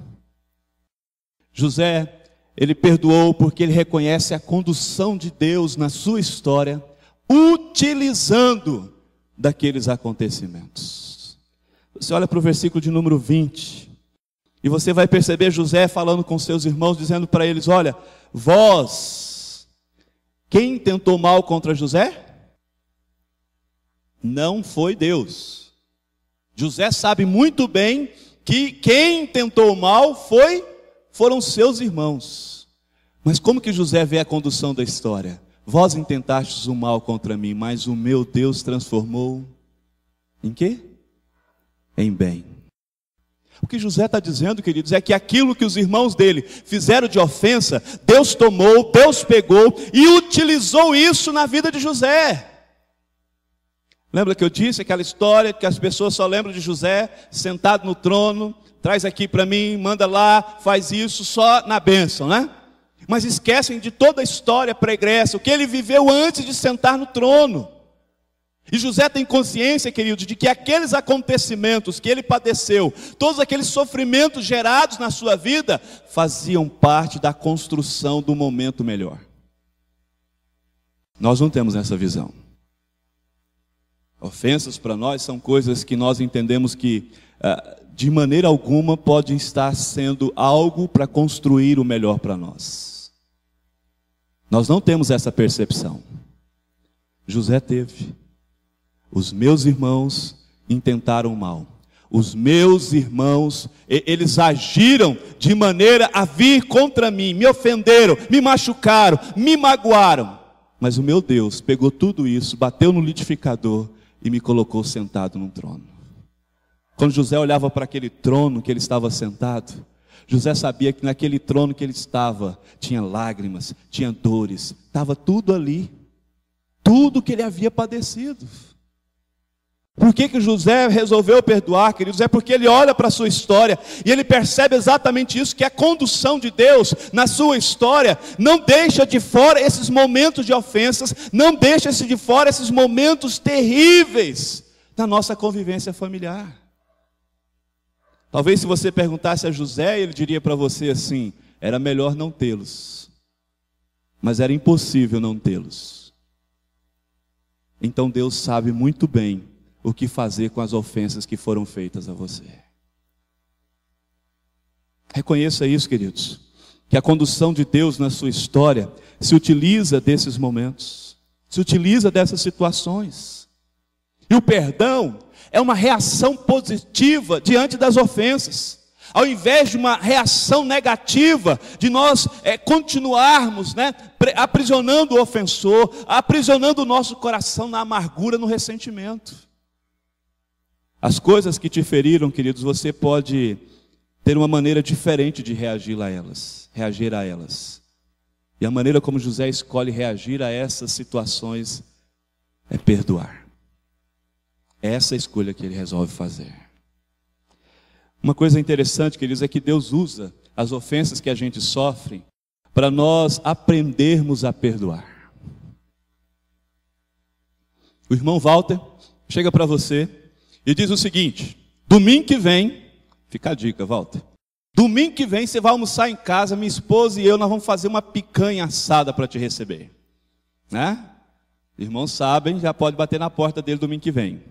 A: José, ele perdoou porque ele reconhece a condução de Deus na sua história, utilizando daqueles acontecimentos. Você olha para o versículo de número 20, e você vai perceber José falando com seus irmãos, dizendo para eles: olha, vós, quem tentou mal contra José? Não foi Deus. José sabe muito bem que quem tentou mal foram seus irmãos. Mas como que José vê a condução da história? Vós intentastes o mal contra mim, mas o meu Deus transformou em quê? Em bem. O que José está dizendo, queridos, é que aquilo que os irmãos dele fizeram de ofensa, Deus tomou, Deus pegou e utilizou isso na vida de José. Lembra que eu disse aquela história que as pessoas só lembram de José sentado no trono, traz aqui para mim, manda lá, faz isso só na bênção, né? Mas esquecem de toda a história pregressa, o que ele viveu antes de sentar no trono. E José tem consciência, querido, de que aqueles acontecimentos que ele padeceu, todos aqueles sofrimentos gerados na sua vida, faziam parte da construção do momento melhor. Nós não temos essa visão. Ofensas para nós são coisas que nós entendemos que, de maneira alguma, podem estar sendo algo para construir o melhor para nós. Nós não temos essa percepção. José teve. Os meus irmãos intentaram mal. Os meus irmãos, eles agiram de maneira a vir contra mim, me ofenderam, me machucaram, me magoaram. Mas o meu Deus pegou tudo isso, bateu no liquidificador e me colocou sentado num trono. Quando José olhava para aquele trono que ele estava sentado, José sabia que naquele trono que ele estava, tinha lágrimas, tinha dores, estava tudo ali, tudo que ele havia padecido. Por que José resolveu perdoar, queridos? É porque ele olha para a sua história e ele percebe exatamente isso, que a condução de Deus na sua história não deixa de fora esses momentos de ofensas, não deixa de fora esses momentos terríveis da nossa convivência familiar. Talvez se você perguntasse a José, ele diria para você assim: era melhor não tê-los, mas era impossível não tê-los. Então Deus sabe muito bem o que fazer com as ofensas que foram feitas a você. Reconheça isso, queridos, que a condução de Deus na sua história se utiliza desses momentos, se utiliza dessas situações. E o perdão é uma reação positiva diante das ofensas. Ao invés de uma reação negativa, de nós continuarmos aprisionando o ofensor, aprisionando o nosso coração na amargura, no ressentimento. As coisas que te feriram, queridos, você pode ter uma maneira diferente de reagir a elas. E a maneira como José escolhe reagir a essas situações é perdoar. É essa a escolha que ele resolve fazer. Uma coisa interessante, queridos, é que Deus usa as ofensas que a gente sofre para nós aprendermos a perdoar. O irmão Walter chega para você e diz o seguinte: domingo que vem, fica a dica, Walter, domingo que vem você vai almoçar em casa, minha esposa e eu, nós vamos fazer uma picanha assada para te receber. Né? Irmãos sabem, já pode bater na porta dele domingo que vem.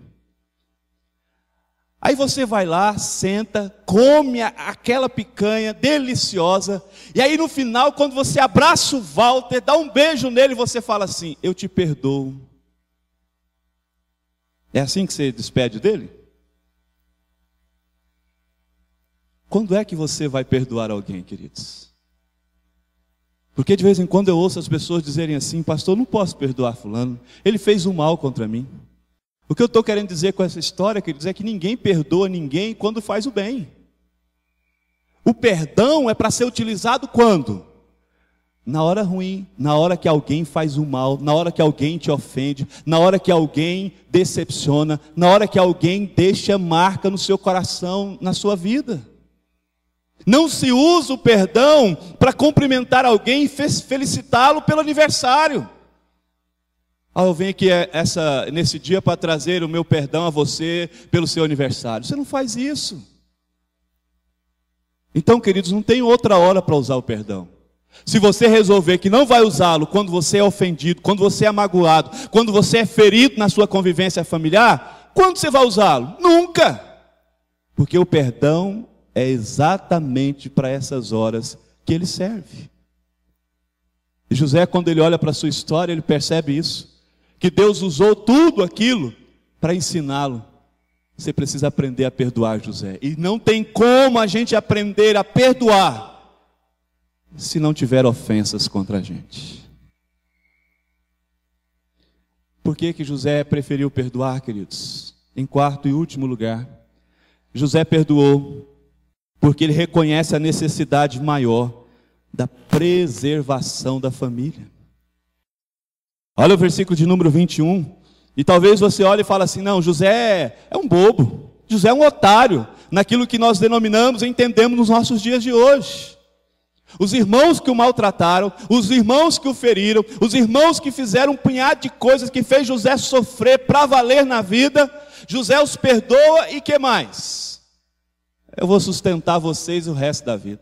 A: Aí você vai lá, senta, come aquela picanha deliciosa, e aí no final, quando você abraça o Walter, dá um beijo nele, você fala assim: eu te perdoo. É assim que você despede dele? Quando é que você vai perdoar alguém, queridos? Porque de vez em quando eu ouço as pessoas dizerem assim: pastor, não posso perdoar fulano, ele fez um mal contra mim. O que eu estou querendo dizer com essa história, queridos, é que ninguém perdoa ninguém quando faz o bem. O perdão é para ser utilizado quando? Na hora ruim, na hora que alguém faz o mal, na hora que alguém te ofende, na hora que alguém decepciona, na hora que alguém deixa marca no seu coração, na sua vida. Não se usa o perdão para cumprimentar alguém e felicitá-lo pelo aniversário. Eu venho aqui nesse dia para trazer o meu perdão a você pelo seu aniversário. Você não faz isso. Então, queridos, não tem outra hora para usar o perdão. Se você resolver que não vai usá-lo quando você é ofendido, quando você é magoado, quando você é ferido na sua convivência familiar, quando você vai usá-lo? Nunca! Porque o perdão é exatamente para essas horas que ele serve. E José, quando ele olha para a sua história, ele percebe isso. Que Deus usou tudo aquilo para ensiná-lo. Você precisa aprender a perdoar, José. E não tem como a gente aprender a perdoar se não tiver ofensas contra a gente. Por que José preferiu perdoar, queridos? Em quarto e último lugar, José perdoou porque ele reconhece a necessidade maior da preservação da família. Olha o versículo de número 21. E talvez você olhe e fale assim: não, José é um bobo, José é um otário, naquilo que nós denominamos e entendemos nos nossos dias de hoje. Os irmãos que o maltrataram, os irmãos que o feriram, os irmãos que fizeram um punhado de coisas que fez José sofrer para valer na vida, José os perdoa e que mais? Eu vou sustentar vocês o resto da vida.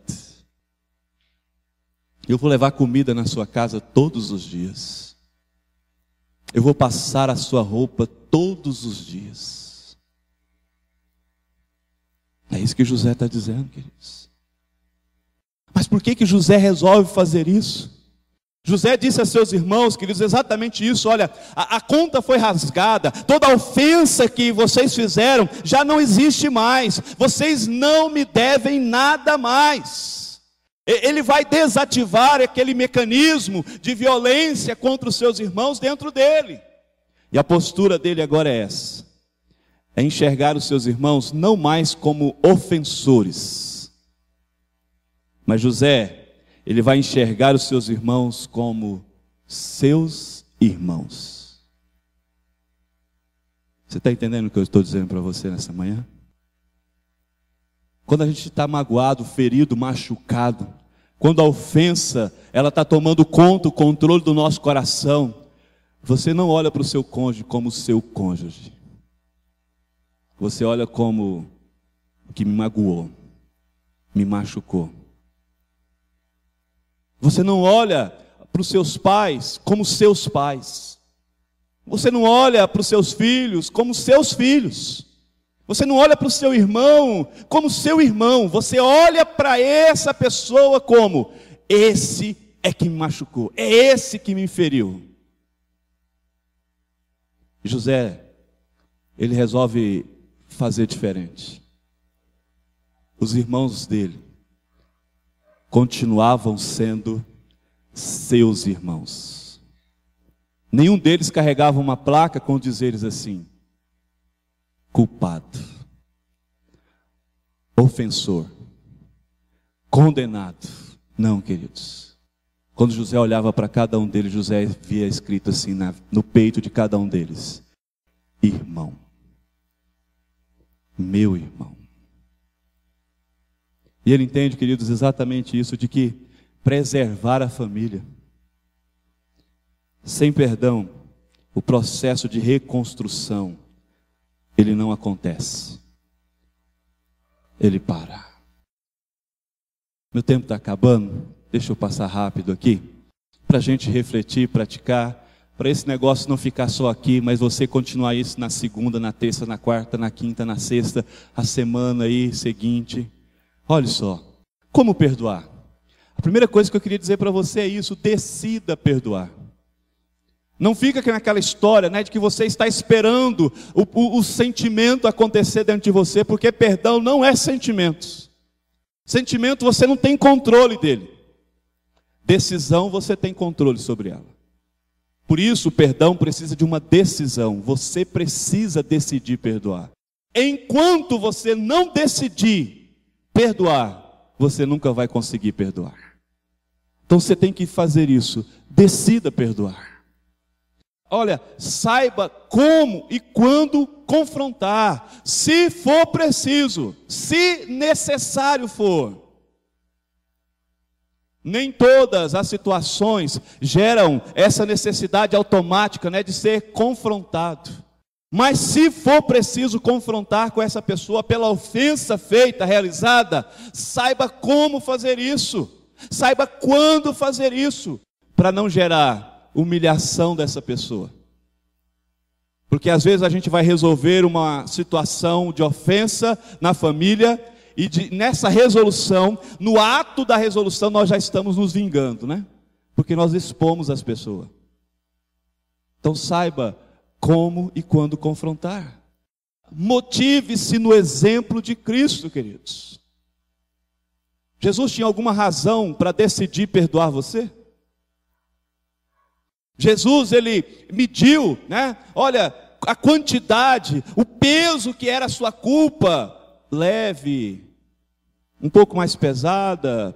A: Eu vou levar comida na sua casa todos os dias. Eu vou passar a sua roupa todos os dias. É isso que José está dizendo, queridos. Mas por que José resolve fazer isso? José disse a seus irmãos, queridos, exatamente isso: olha, a conta foi rasgada, toda a ofensa que vocês fizeram já não existe mais, vocês não me devem nada mais. Ele vai desativar aquele mecanismo de violência contra os seus irmãos dentro dele. E a postura dele agora é essa: é enxergar os seus irmãos não mais como ofensores, mas José, ele vai enxergar os seus irmãos como seus irmãos. Você está entendendo o que eu estou dizendo para você nessa manhã? Quando a gente está magoado, ferido, machucado, quando a ofensa ela está tomando conta, o controle do nosso coração, você não olha para o seu cônjuge como seu cônjuge. Você olha como o que me magoou, me machucou. Você não olha para os seus pais como seus pais. Você não olha para os seus filhos como seus filhos. Você não olha para o seu irmão como seu irmão. Você olha para essa pessoa como: esse é que me machucou, é esse que me feriu. José, ele resolve fazer diferente. Os irmãos dele continuavam sendo seus irmãos. Nenhum deles carregava uma placa com dizeres assim: culpado, ofensor, condenado. Não, queridos. Quando José olhava para cada um deles, José via escrito assim no peito de cada um deles: irmão, meu irmão. E ele entende, queridos, exatamente isso, de que preservar a família, sem perdão, o processo de reconstrução, ele não acontece. Ele para. Meu tempo está acabando, deixa eu passar rápido aqui, para a gente refletir, praticar, para esse negócio não ficar só aqui, mas você continuar isso na segunda, na terça, na quarta, na quinta, na sexta, a semana aí seguinte. Olha só, como perdoar? A primeira coisa que eu queria dizer para você é isso: decida perdoar. Não fica aqui naquela história, de que você está esperando o sentimento acontecer dentro de você, porque perdão não é sentimento. Sentimento você não tem controle dele. Decisão você tem controle sobre ela. Por isso o perdão precisa de uma decisão. Você precisa decidir perdoar. Enquanto você não decidir perdoar, você nunca vai conseguir perdoar. Então você tem que fazer isso. Decida perdoar. Olha, saiba como e quando confrontar, se for preciso, se necessário for. Nem todas as situações geram essa necessidade automática, de ser confrontado. Mas se for preciso confrontar com essa pessoa pela ofensa feita, realizada, saiba como fazer isso. Saiba quando fazer isso, para não gerar humilhação dessa pessoa. Porque às vezes a gente vai resolver uma situação de ofensa na família, e nessa resolução, no ato da resolução, nós já estamos nos vingando, Porque nós expomos as pessoas. Então saiba como e quando confrontar. Motive-se no exemplo de Cristo, queridos. Jesus tinha alguma razão para decidir perdoar você? Jesus, ele mediu, olha, a quantidade, o peso que era a sua culpa, leve, um pouco mais pesada.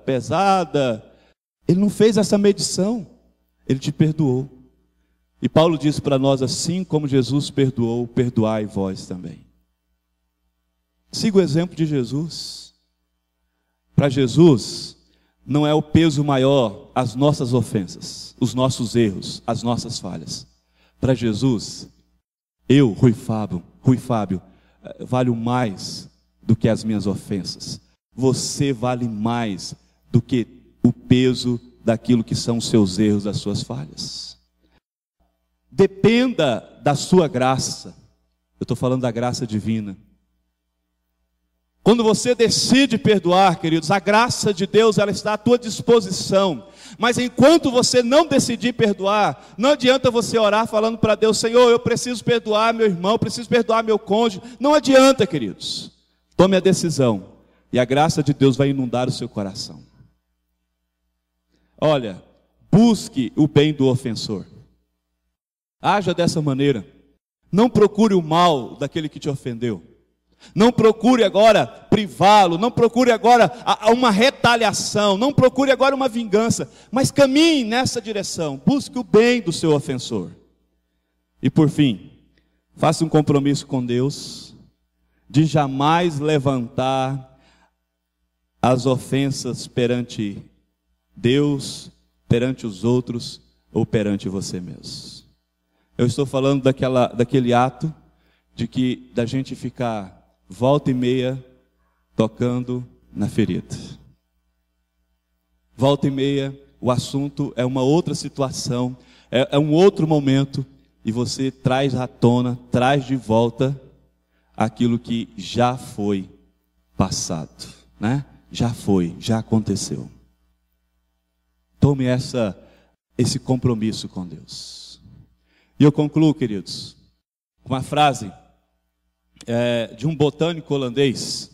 A: Ele não fez essa medição, ele te perdoou. E Paulo diz para nós: assim como Jesus perdoou, perdoai vós também. Siga o exemplo de Jesus. Para Jesus, não é o peso maior as nossas ofensas, os nossos erros, as nossas falhas. Para Jesus, eu, Rui Fábio, valho mais do que as minhas ofensas. Você vale mais do que o peso daquilo que são os seus erros, as suas falhas. Dependa da sua graça. Eu estou falando da graça divina. Quando você decide perdoar, queridos, a graça de Deus, ela está à tua disposição. Mas enquanto você não decidir perdoar, não adianta você orar falando para Deus: Senhor, eu preciso perdoar meu irmão, preciso perdoar meu cônjuge. Não adianta, queridos. Tome a decisão, e a graça de Deus vai inundar o seu coração. Olha, busque o bem do ofensor. Haja dessa maneira. Não procure o mal daquele que te ofendeu. Não procure agora privá-lo, não procure agora uma retaliação, não procure agora uma vingança, mas caminhe nessa direção, busque o bem do seu ofensor. E por fim, Faça um compromisso com Deus de jamais levantar as ofensas perante Deus, perante os outros ou perante você mesmo. Eu estou falando daquele ato da gente ficar volta e meia tocando na ferida. Volta e meia, o assunto é uma outra situação, é um outro momento, e você traz à tona, traz de volta aquilo que já foi passado, né? Já foi, já aconteceu. Tome esse compromisso com Deus. E eu concluo, queridos, com uma frase de um botânico holandês,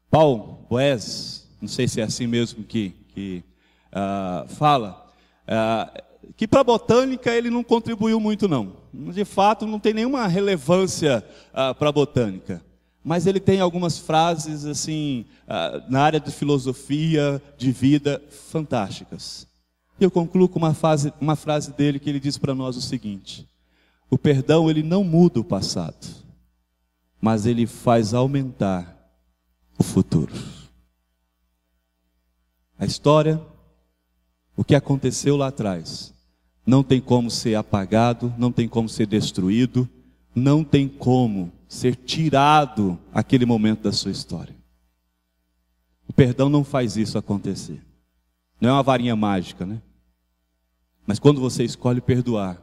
A: Paul Boes, não sei se é assim mesmo que fala, que para a botânica ele não contribuiu muito não. De fato, não tem nenhuma relevância para a botânica. Mas ele tem algumas frases assim, na área de filosofia, de vida, fantásticas. E eu concluo com uma frase dele que ele diz para nós o seguinte: o perdão ele não muda o passado, mas ele faz aumentar o futuro. A história, o que aconteceu lá atrás, não tem como ser apagado, não tem como ser destruído, não tem como ser tirado aquele momento da sua história. O perdão não faz isso acontecer. Não é uma varinha mágica, né? Mas quando você escolhe perdoar,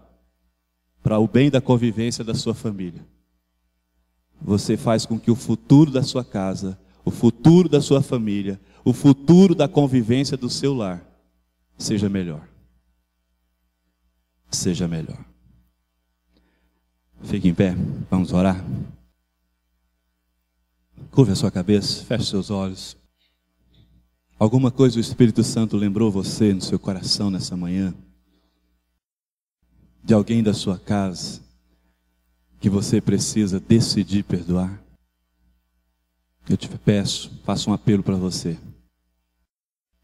A: para o bem da convivência da sua família, você faz com que o futuro da sua casa, o futuro da sua família, o futuro da convivência do seu lar, seja melhor. Seja melhor. Fique em pé, vamos orar. Curva a sua cabeça, feche seus olhos. Alguma coisa o Espírito Santo lembrou você no seu coração nessa manhã? De alguém da sua casa que você precisa decidir perdoar? Eu te peço, faço um apelo para você.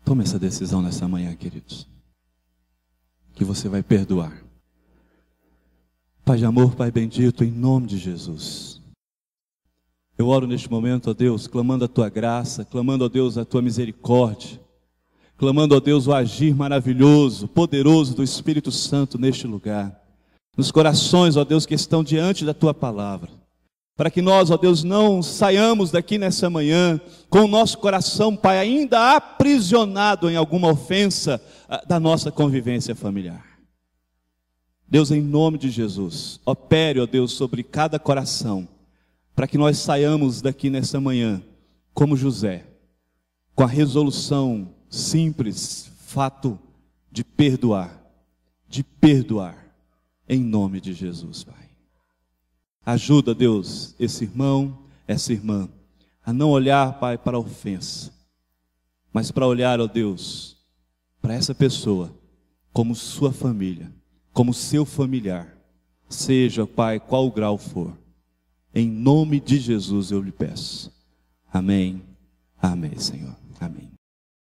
A: Tome essa decisão nessa manhã, queridos. Que você vai perdoar. Pai de amor, Pai bendito, em nome de Jesus. Eu oro neste momento, ó Deus, clamando a Tua graça, clamando, ó Deus, a Tua misericórdia, clamando, ó Deus, o agir maravilhoso, poderoso do Espírito Santo neste lugar, nos corações, ó Deus, que estão diante da Tua palavra, para que nós, ó Deus, não saiamos daqui nessa manhã com o nosso coração, Pai, ainda aprisionado em alguma ofensa da nossa convivência familiar. Deus, em nome de Jesus, opere, ó Deus, sobre cada coração, para que nós saiamos daqui nessa manhã, como José, com a resolução simples, fato de perdoar, em nome de Jesus, Pai. Ajuda, Deus, esse irmão, essa irmã, a não olhar, Pai, para a ofensa, mas para olhar, ó Deus, para essa pessoa, como sua família, como seu familiar, seja, Pai, qual o grau for. Em nome de Jesus eu lhe peço. Amém. Amém, Senhor. Amém.